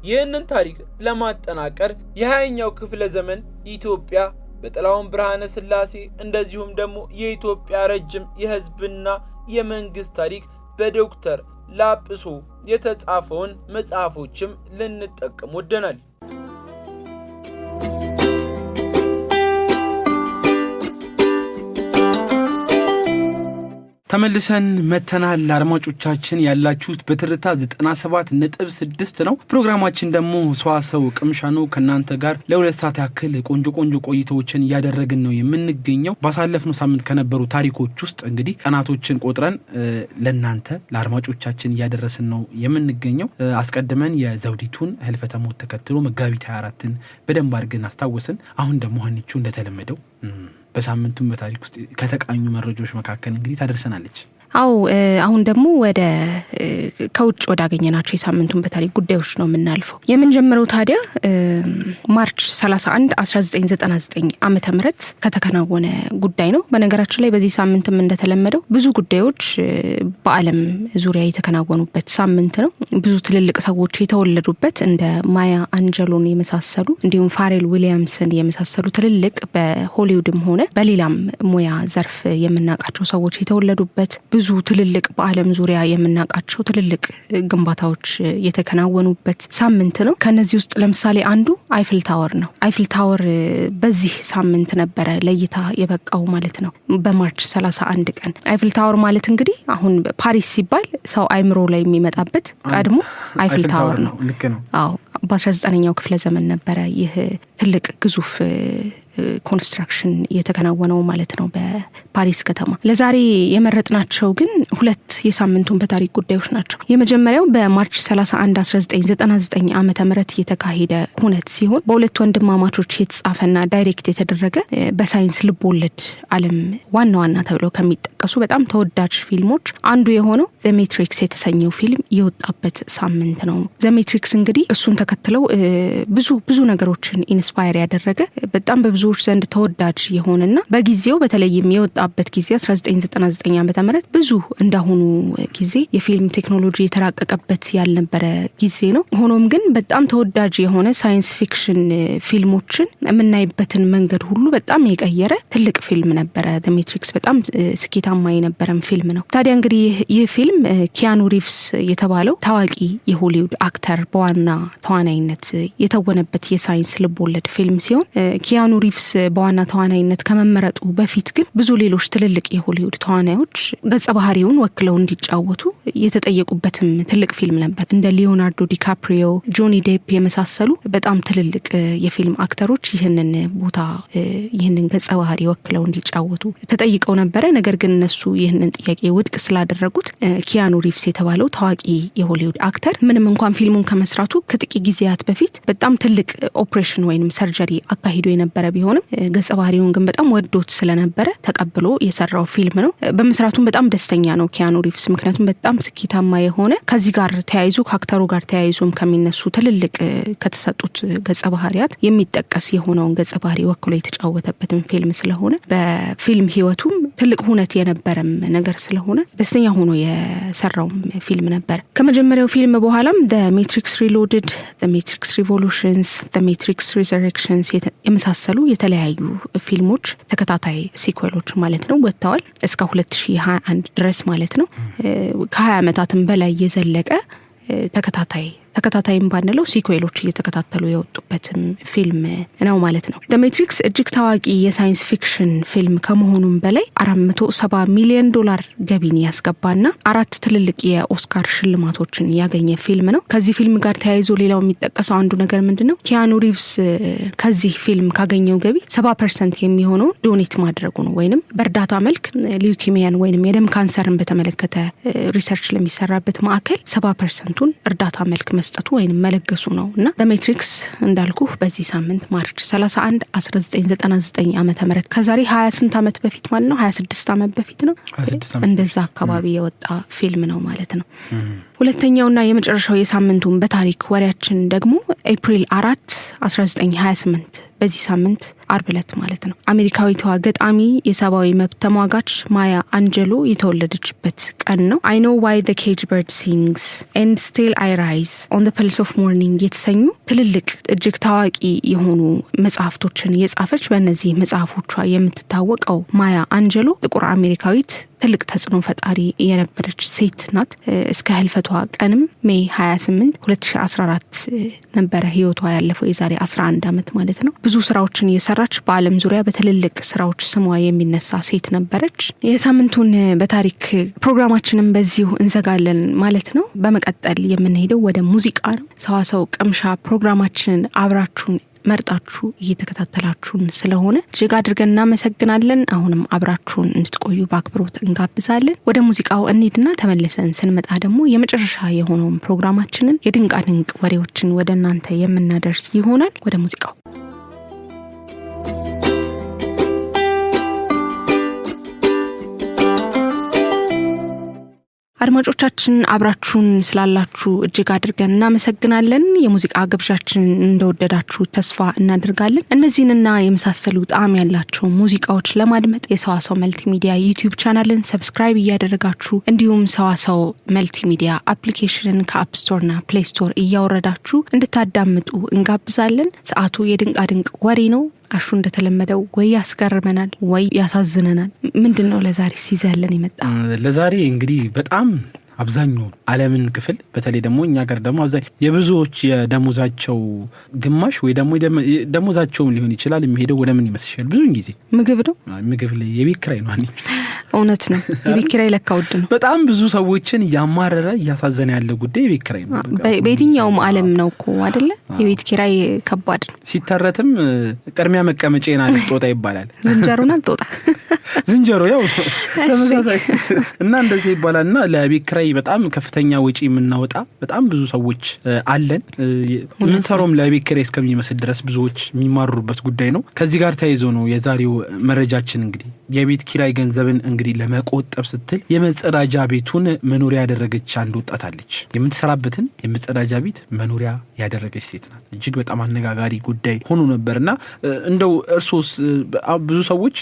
ይህንን ታሪክ ለማጠናቀር የ20ኛው ክፍለ ዘመን ኢትዮጵያ በጥላሁን ብርሃነ ስላሴ እንደዚሁም ደግሞ የኢትዮጵያ ረጅም የህዝብና የመንግስት ታሪክ በዶክተር ላጲሶ የተጻፈውን መጽሐፎችም ልንጠቀም ወደናል። ተመልሰን መተናል። አድማጮቻችን ያላችሁት በትርታ 97.6 ነው። ፕሮግራማችን ደግሞ ሰዋሰው ቅምሻ ነው። ከናንተ ጋር ለሁለት ሰዓት ያክል ቆንጆ ቆይታዎችን ያደረግን ነው የምንገኘው። ባሳለፍነው ሳምንት ከነበሩ ታሪኮች ውስጥ እንግዲህ ቀናቶችን ቆጥረን ለናንተ ለአድማጮቻችን ያደረስን ነው የምንገኘው። አስቀድመን የዘውዲቱን ህልፈተ ሞት ተከትሎ መጋቢት 24ን በደንብ አድርገን አስታወስን። አሁን ደግሞ ሀኒቹ እንደተለመደው በሳምንቱም በታሪክ ውስጥ ከተቃኙ መረጃዎች መካከል እንግዲህ ታደርሰናለች። አሁን ደግሞ ወደ ከውጭ ወዳገኘናቸው የሳምንቱን በታሪክ ጉዳዮች ነው የምናልፈው። የምንጀምረው ታዲያ ማርች 31 1999 ዓመተ ምህረት ከተከናወነ ጉዳይ ነው። በነገራችን ላይ በዚህ ሳምንትም እንደተለመደው ብዙ ጉዳዮች በዓለም ዙሪያ የተከናወኑበት ሳምንት ነው። ብዙ ትልልቅ ሰዎች የተወለዱበት እንደ ማያ አንጀሎን የመሳሰሉ እንዲሁም ፋሬል ዊሊያምስን የመሳሰሉ ትልልቅ በሆሊውድም ሆነ በሌላም ሙያ ዘርፍ የምናውቃቸው ሰዎች የተወለዱበት ብዙ ትልልቅ በዓለም ዙሪያ የምናውቃቸው ትልልቅ ግንባታዎች የተከናወኑበት ሳምንት ነው። ከነዚህ ውስጥ ለምሳሌ አንዱ አይፍል ታወር ነው። አይፍል ታወር በዚህ ሳምንት ነበረ ለእይታ የበቃው ማለት ነው፣ በማርች 31 ቀን። አይፍል ታወር ማለት እንግዲህ አሁን ፓሪስ ሲባል ሰው አይምሮ ላይ የሚመጣበት ቀድሞ አይፍል ታወር ነው። ልክ ነው። በ19ኛው ክፍለ ዘመን ነበረ ይህ ትልቅ ግዙፍ ኮንስትራክሽን የተከናወነው ማለት ነው በፓሪስ ከተማ። ለዛሬ የመረጥናቸው ግን ሁለት የሳምንቱን በታሪክ ጉዳዮች ናቸው። የመጀመሪያው በማርች 31 1999 ዓመተ ምህረት የተካሄደ ሁነት ሲሆን በሁለት ወንድማማቾች የተጻፈና ዳይሬክት የተደረገ በሳይንስ ልብ ወለድ ዓለም ዋና ተብለው ከሚጠቀሱ በጣም ተወዳጅ ፊልሞች አንዱ የሆነው ዘ ሜትሪክስ የተሰኘው ፊልም የወጣበት ሳምንት ነው። ዘ ሜትሪክስ እንግዲህ እሱን ተከትለው ብዙ ነገሮችን ኢንስፓየር ያደረገ በጣም በብዙዎች ዘንድ ተወዳጅ የሆነና በጊዜው በተለይም የወጣበት ጊዜ 1999 ዓመተ ምህረት ብዙ እንዳሁኑ ጊዜ የፊልም ቴክኖሎጂ የተራቀቀበት ያልነበረ ጊዜ ነው። ሆኖም ግን በጣም ተወዳጅ የሆነ ሳይንስ ፊክሽን ፊልሞችን የምናይበትን መንገድ ሁሉ በጣም የቀየረ ትልቅ ፊልም ነበረ። ዘ ሜትሪክስ በጣም ስኬታማ የነበረም ፊልም ነው። ታዲያ እንግዲህ ይህ ፊልም ኪያኑ ሪቭስ የተባለው ታዋቂ የሆሊውድ አክተር በዋና ተዋናይነት የተወነበት የሳይንስ ልቦለድ ፊልም ሲሆን ኪያኑ ሪቭስ በዋና ተዋናይነት ከመመረጡ በፊት ግን ብዙ ሌሎች ትልልቅ የሆሊውድ ተዋናዮች ገጸ ባህሪውን ወክለው እንዲጫወቱ የተጠየቁበትም ትልቅ ፊልም ነበር። እንደ ሊዮናርዶ ዲካፕሪዮ፣ ጆኒ ዴፕ የመሳሰሉ በጣም ትልልቅ የፊልም አክተሮች ይህንን ገጸ ባህሪ ወክለው እንዲጫወቱ ተጠይቀው ነበረ። ነገር ግን እነሱ ይህንን ጥያቄ ውድቅ ስላደረጉት ኪያኑ ሪቭስ የተባለው ታዋቂ የሆሊውድ አክተር ምንም እንኳን ፊልሙን ከመስራቱ ከጥቂት ጊዜያት በፊት በጣም ትልቅ ኦፕሬሽን ወይንም ሰርጀሪ አካሂዶ የነበረ ቢሆንም ገጸ ባህሪውን ግን በጣም ወዶት ስለነበረ ተቀብሎ የሰራው ፊልም ነው። በመስራቱም በጣም ደስተኛ ነው ኪያኑ ሪቭስ፣ ምክንያቱም በጣም ስኬታማ የሆነ ከዚህ ጋር ተያይዞ ከአክተሩ ጋር ተያይዞም ከሚነሱ ትልልቅ ከተሰጡት ገጸ ባህሪያት የሚጠቀስ የሆነውን ገጸ ባህሪ ወክሎ የተጫወተበትን ፊልም ስለሆነ በፊልም ህይወቱም ትልቅ ሁነት የነበረም ነገር ስለሆነ ደስተኛ ሆኖ የሰራው ፊልም ነበር። ከመጀመሪያው ፊልም በኋላም ዘ ሜትሪክስ ሪሎድድ፣ ዘ ሜትሪክስ ሪቮሉሽንስ፣ ዘ ሜትሪክስ ሪዘሬክሽንስ የመሳሰሉ የተለያዩ ፊልሞች ተከታታይ ሲኩዌሎች ማለት ነው ወጥተዋል እስከ 2021 ድረስ ማለት ነው። ከ20 ዓመታትም በላይ የዘለቀ ተከታታይም ባንለው ሲኩዌሎች እየተከታተሉ የወጡበትም ፊልም ነው ማለት ነው። ዘ ሜትሪክስ እጅግ ታዋቂ የሳይንስ ፊክሽን ፊልም ከመሆኑም በላይ $470 ሚሊዮን ገቢን ያስገባና 4 ትልልቅ የኦስካር ሽልማቶችን ያገኘ ፊልም ነው። ከዚህ ፊልም ጋር ተያይዞ ሌላው የሚጠቀሰው አንዱ ነገር ምንድነው? ኪያኑ ሪቭስ ከዚህ ፊልም ካገኘው ገቢ 70% የሚሆነው ዶኔት ማድረጉ ነው። ወይንም በእርዳታ መልክ ሊዩኪሚያን ወይንም የደም ካንሰርን በተመለከተ ሪሰርች ለሚሰራበት ማዕከል 70%ን እርዳታ መልክ መስጠቱ ወይንም መለገሱ ነው። እና ዘ ሜትሪክስ እንዳልኩ በዚህ ሳምንት ማርች 31 1999 ዓመተ ምህረት ከዛሬ 20 ስንት ዓመት በፊት ማለት ነው 26 ዓመት በፊት ነው እንደዛ አካባቢ የወጣ ፊልም ነው ማለት ነው። ሁለተኛውና የመጨረሻው የሳምንቱን በታሪክ ወሬያችን ደግሞ ኤፕሪል 4 1928 በዚህ ሳምንት አርብ ዕለት ማለት ነው አሜሪካዊቷ ገጣሚ የሰብአዊ መብት ተሟጋች ማያ አንጀሎ የተወለደችበት ቀን ነው። I know why the cage bird sings and still I rise on the pulse of morning የተሰኙ ትልልቅ እጅግ ታዋቂ የሆኑ መጽሐፍቶችን የጻፈች በእነዚህ መጽሐፎቿ የምትታወቀው ማያ አንጀሎ ጥቁር አሜሪካዊት ትልቅ ተጽዕኖ ፈጣሪ የነበረች ሴት ናት። እስከ ህልፈቷ ቀንም ሜይ 28 2014 ነበረ ህይወቷ ያለፈው የዛሬ 11 ዓመት ማለት ነው። ብዙ ስራዎችን እየሰራች በአለም ዙሪያ በትልልቅ ስራዎች ስሟ የሚነሳ ሴት ነበረች። የሳምንቱን በታሪክ ፕሮግራማችንን በዚሁ እንዘጋለን ማለት ነው። በመቀጠል የምንሄደው ወደ ሙዚቃ ነው። ሰዋሰው ቅምሻ ፕሮግራማችንን አብራችሁን መርጣችሁ እየተከታተላችሁን ስለሆነ እጅግ አድርገን እናመሰግናለን። አሁንም አብራችሁን እንድትቆዩ በአክብሮት እንጋብዛለን። ወደ ሙዚቃው እንሂድና ተመልሰን ስንመጣ ደግሞ የመጨረሻ የሆነውን ፕሮግራማችንን የድንቃ ድንቅ ወሬዎችን ወደ እናንተ የምናደርስ ይሆናል። ወደ ሙዚቃው አድማጮቻችን አብራችሁን ስላላችሁ እጅግ አድርገን እናመሰግናለን። የሙዚቃ ግብዣችን እንደወደዳችሁ ተስፋ እናደርጋለን። እነዚህንና የመሳሰሉ ጣዕም ያላቸው ሙዚቃዎች ለማድመጥ የሰዋሰው መልቲሚዲያ ዩቲዩብ ቻናልን ሰብስክራይብ እያደረጋችሁ እንዲሁም ሰዋሰው መልቲሚዲያ አፕሊኬሽንን ከአፕ ስቶርና ፕሌይ ስቶር እያወረዳችሁ እንድታዳምጡ እንጋብዛለን። ሰዓቱ የድንቃ ድንቅ ወሬ ነው። አሹ እንደተለመደው ወይ ያስገርመናል ወይ ያሳዝነናል። ምንድነው ለዛሬ ሲዘለን ይመጣ? ለዛሬ እንግዲህ በጣም አብዛኛው ዓለምን ክፍል በተለይ ደግሞ እኛ ጋር ደግሞ አብዛኛው የብዙዎች የደሞዛቸው ግማሽ ወይ ደግሞ ደሞዛቸውም ሊሆን ይችላል የሚሄደው ወደ ምን ይመስልሻል? ብዙውን ጊዜ ምግብ ነው። ምግብ ላይ የቤት ኪራይ ነው አንቺ። እውነት ነው። የቤት ኪራይ ለካ ውድ ነው። በጣም ብዙ ሰዎችን ያማረረ ያሳዘነ ያለ ጉዳይ የቤት ኪራይ ነው። በየትኛውም ዓለም ነው እኮ አይደለ? የቤት ኪራይ ከባድ ነው። ሲተረትም ቅድሚያ መቀመጫዬን አልጦጣ ይባላል። ዝንጀሮና አልጦጣ ዝንጀሮ ያው ተመሳሳይ እና እንደዚህ ይባላልና ለቤት ኪራይ በጣም ከፍተኛ ወጪ የምናወጣ በጣም ብዙ ሰዎች አለን። ምንሰራውም ለቤት ኪራይ እስከሚመስል ድረስ ብዙዎች የሚማሩበት ጉዳይ ነው። ከዚህ ጋር ተያይዞ ነው የዛሬው መረጃችን እንግዲህ የቤት ኪራይ ገንዘብን እንግዲህ ለመቆጠብ ስትል የመጸዳጃ ቤቱን መኖሪያ ያደረገች አንድ ወጣት አለች። የምትሰራበትን የመጸዳጃ ቤት መኖሪያ ያደረገች ሴት ናት። እጅግ በጣም አነጋጋሪ ጉዳይ ሆኖ ነበርና እንደው እርሶስ ብዙ ሰዎች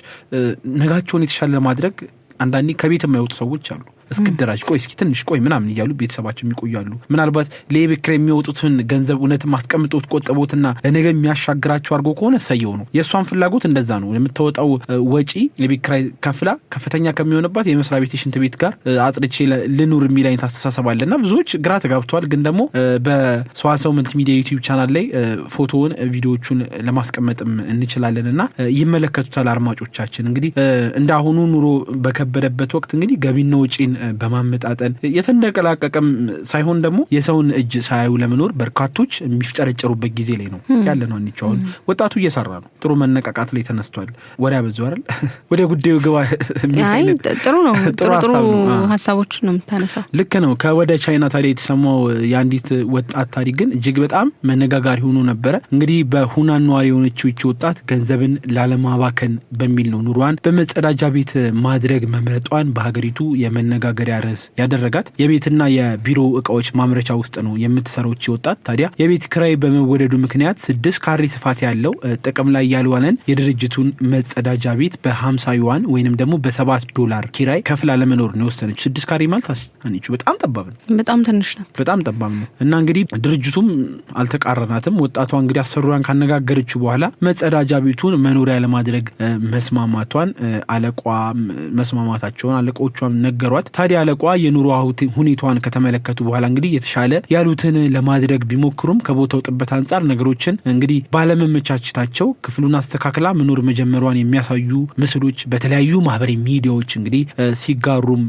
ነጋቸውን የተሻለ ለማድረግ አንዳንዴ ከቤት የማይወጡ ሰዎች አሉ። እስክደራጅ ቆይ እስኪ ትንሽ ቆይ ምናምን እያሉ ቤተሰባቸው የሚቆያሉ። ምናልባት ለቤት ኪራይ የሚወጡትን ገንዘብ እውነት ማስቀምጦት ቆጥቦትና ለነገ የሚያሻግራቸው አድርጎ ከሆነ ሰየው ነው። የእሷን ፍላጎት እንደዛ ነው። የምታወጣው ወጪ ለቤት ኪራይ ከፍላ ከፍተኛ ከሚሆንባት የመስሪያ ቤት ሽንት ቤት ጋር አጽድቼ ልኑር የሚል አይነት አስተሳሰብ አለና ብዙዎች ግራ ተጋብተዋል። ግን ደግሞ በሰዋሰው መልቲሚዲያ ዩቲዩብ ቻናል ላይ ፎቶውን ቪዲዮዎቹን ለማስቀመጥም እንችላለንና ይመለከቱታል አድማጮቻችን። እንግዲህ እንደ አሁኑ ኑሮ በከበደበት ወቅት እንግዲህ ገቢና ወጪን በማመጣጠን የተንደቀላቀቀም ሳይሆን ደግሞ የሰውን እጅ ሳያዩ ለመኖር በርካቶች የሚፍጨረጨሩበት ጊዜ ላይ ነው ያለ ነው። አንቺውን ወጣቱ እየሰራ ነው። ጥሩ መነቃቃት ላይ ተነስቷል። ወሬ አበዛው አይደል? ወደ ጉዳዩ ግባ። አይ ጥሩ ነው። ጥሩ ሀሳቦች ነው የምታነሳው። ልክ ነው። ከወደ ቻይና ታዲያ የተሰማው የአንዲት ወጣት ታሪክ ግን እጅግ በጣም መነጋጋሪ ሆኖ ነበረ። እንግዲህ በሁናን ነዋሪ የሆነችው እቺ ወጣት ገንዘብን ላለማባከን በሚል ነው ኑሯን በመጸዳጃ ቤት ማድረግ መምረጧን በሀገሪቱ የመነጋገሪያ ርዕስ ያደረጋት። የቤትና የቢሮ እቃዎች ማምረቻ ውስጥ ነው የምትሰራው እቺ ወጣት። ታዲያ የቤት ኪራይ በመወደዱ ምክንያት 6 ካሬ ስፋት ያለው ጥቅም ላይ ያልዋለን የድርጅቱን መጸዳጃ ቤት በ50 ዩዋን ወይንም ደግሞ $7 ኪራይ ከፍላ ለመኖር ነው የወሰነችው። 6 ካሬ ማለት አንቺ በጣም ጠባብ ነው። በጣም ትንሽ ነው። በጣም ጠባብ ነው። እና እንግዲህ ድርጅቱም አልተቃረናትም። ወጣቷ እንግዲህ አሰሩራን ካነጋገረችው በኋላ መጸዳጃ ቤቱን መኖሪያ ለማድረግ መስማማቷን መስማማታቸውን አለቆቿም ነገሯት። ታዲያ አለቋ የኑሮ ሁኔታዋን ከተመለከቱ በኋላ እንግዲህ የተሻለ ያሉትን ለማድረግ ቢሞክሩም ከቦታው ጥበት አንጻር ነገሮችን እንግዲህ ባለመመቻቸታቸው ክፍሉን አስተካክላ መኖር መጀመሯን የሚያሳዩ ምስሎች በተለያዩ ማህበራዊ ሚዲያዎች እንግዲህ ሲጋሩም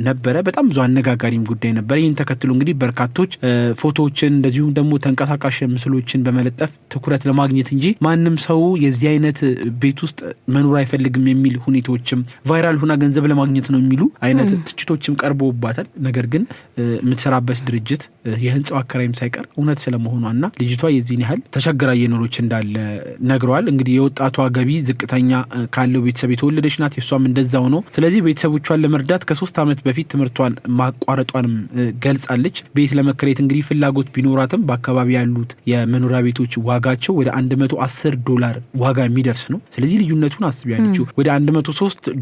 ነበረ። በጣም ብዙ አነጋጋሪም ጉዳይ ነበር። ይህን ተከትሎ እንግዲህ በርካቶች ፎቶዎችን እንደዚሁም ደግሞ ተንቀሳቃሽ ምስሎችን በመለጠፍ ትኩረት ለማግኘት እንጂ ማንም ሰው የዚህ አይነት ቤት ውስጥ መኖር አይፈልግም የሚል ሁኔታዎችም ቫይራል ሆና ገንዘብ ለማግኘት ነው የሚሉ አይነት ትችቶችም ቀርቦባታል። ነገር ግን የምትሰራበት ድርጅት የህንጻው አከራይም ሳይቀር እውነት ስለመሆኗና ልጅቷ የዚህን ያህል ተቸግራ እየኖረች እንዳለ ነግረዋል። እንግዲህ የወጣቷ ገቢ ዝቅተኛ ካለው ቤተሰብ የተወለደች ናት፣ የሷም እንደዛው ነው። ስለዚህ ቤተሰቦቿን ለመርዳት ከ3 ዓመት በፊት ትምህርቷን ማቋረጧንም ገልጻለች። ቤት ለመከራየት እንግዲህ ፍላጎት ቢኖራትም በአካባቢ ያሉት የመኖሪያ ቤቶች ዋጋቸው ወደ $110 ዋጋ የሚደርስ ነው። ስለዚህ ልዩነቱን አስቢ ያለችው ወደ $103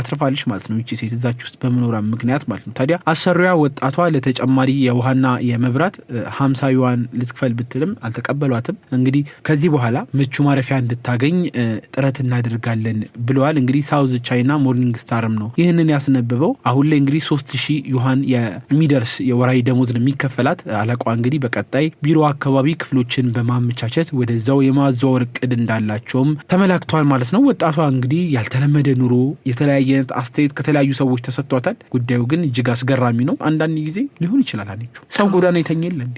አትርፋለች ማለት ነው። እቺ ሴት እዛች ውስጥ በመኖሪያ ምክንያት ማለት ነው። ታዲያ አሰሪዋ ወጣቷ ለተጨማሪ የውሃና የመብራት 50 ዩዋን ልትከፍል ብትልም አልተቀበሏትም። እንግዲህ ከዚህ በኋላ ምቹ ማረፊያ እንድታገኝ ጥረት እናደርጋለን ብለዋል። እንግዲህ ሳውዝ ቻይና ሞርኒንግ ስታርም ነው ይህንን ያስነበበው። አሁን ላይ እንግዲህ 3000 ዩዋን የሚደርስ የወራዊ ደሞዝ ነው የሚከፈላት። አለቋ እንግዲህ በቀጣይ ቢሮ አካባቢ ክፍሎችን በማመቻቸት ወደዛው የማዘዋወር እቅድ እንዳላቸውም ተመላክቷል ማለት ነው። ወጣቷ እንግዲህ ያልተለመደ ኑሮ የተለያየ አስተያየት ከተለያዩ ሰዎች ተሰጥቷታል። ጉዳዩ ግን እጅግ አስገራሚ ነው። አንዳንድ ጊዜ ሊሆን ይችላል አለችው ሰው ጎዳና ይተኛል እንዴ?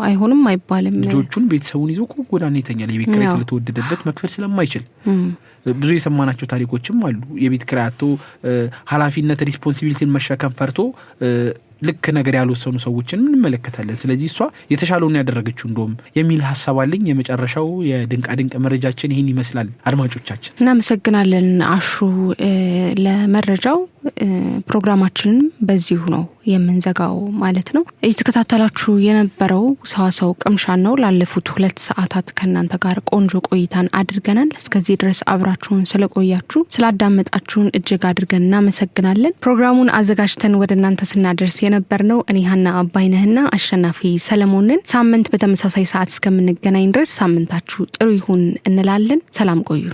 አይሆንም አይባልም። ልጆቹን ቤተሰቡን ይዞ ጎዳና ይተኛል የቤት ኪራይ ስለተወደደበት መክፈል ስለማይችል። ብዙ የሰማናቸው ታሪኮችም አሉ። የቤት ኪራይ አጥቶ ኃላፊነት ሪስፖንሲቢሊቲን መሸከም ፈርቶ ልክ ነገር ያልወሰኑ ሰዎችን እንመለከታለን። ስለዚህ እሷ የተሻለውን ያደረገችው እንደውም የሚል ሀሳብ አለኝ። የመጨረሻው የድንቃድንቅ መረጃችን ይህን ይመስላል። አድማጮቻችን እናመሰግናለን አሹ ለመረጃው። ፕሮግራማችንን በዚሁ ነው የምንዘጋው ማለት ነው። እየተከታተላችሁ የነበረው ሰዋሰው ቅምሻን ነው። ላለፉት 2 ሰዓታት ከእናንተ ጋር ቆንጆ ቆይታን አድርገናል። እስከዚህ ድረስ አብራችሁን ስለቆያችሁ ስላዳመጣችሁን እጅግ አድርገን እናመሰግናለን። ፕሮግራሙን አዘጋጅተን ወደ እናንተ ስናደርስ የነበርነው እኔ ሀና አባይነህና አሸናፊ ሰለሞንን። ሳምንት በተመሳሳይ ሰዓት እስከምንገናኝ ድረስ ሳምንታችሁ ጥሩ ይሁን እንላለን። ሰላም ቆዩ።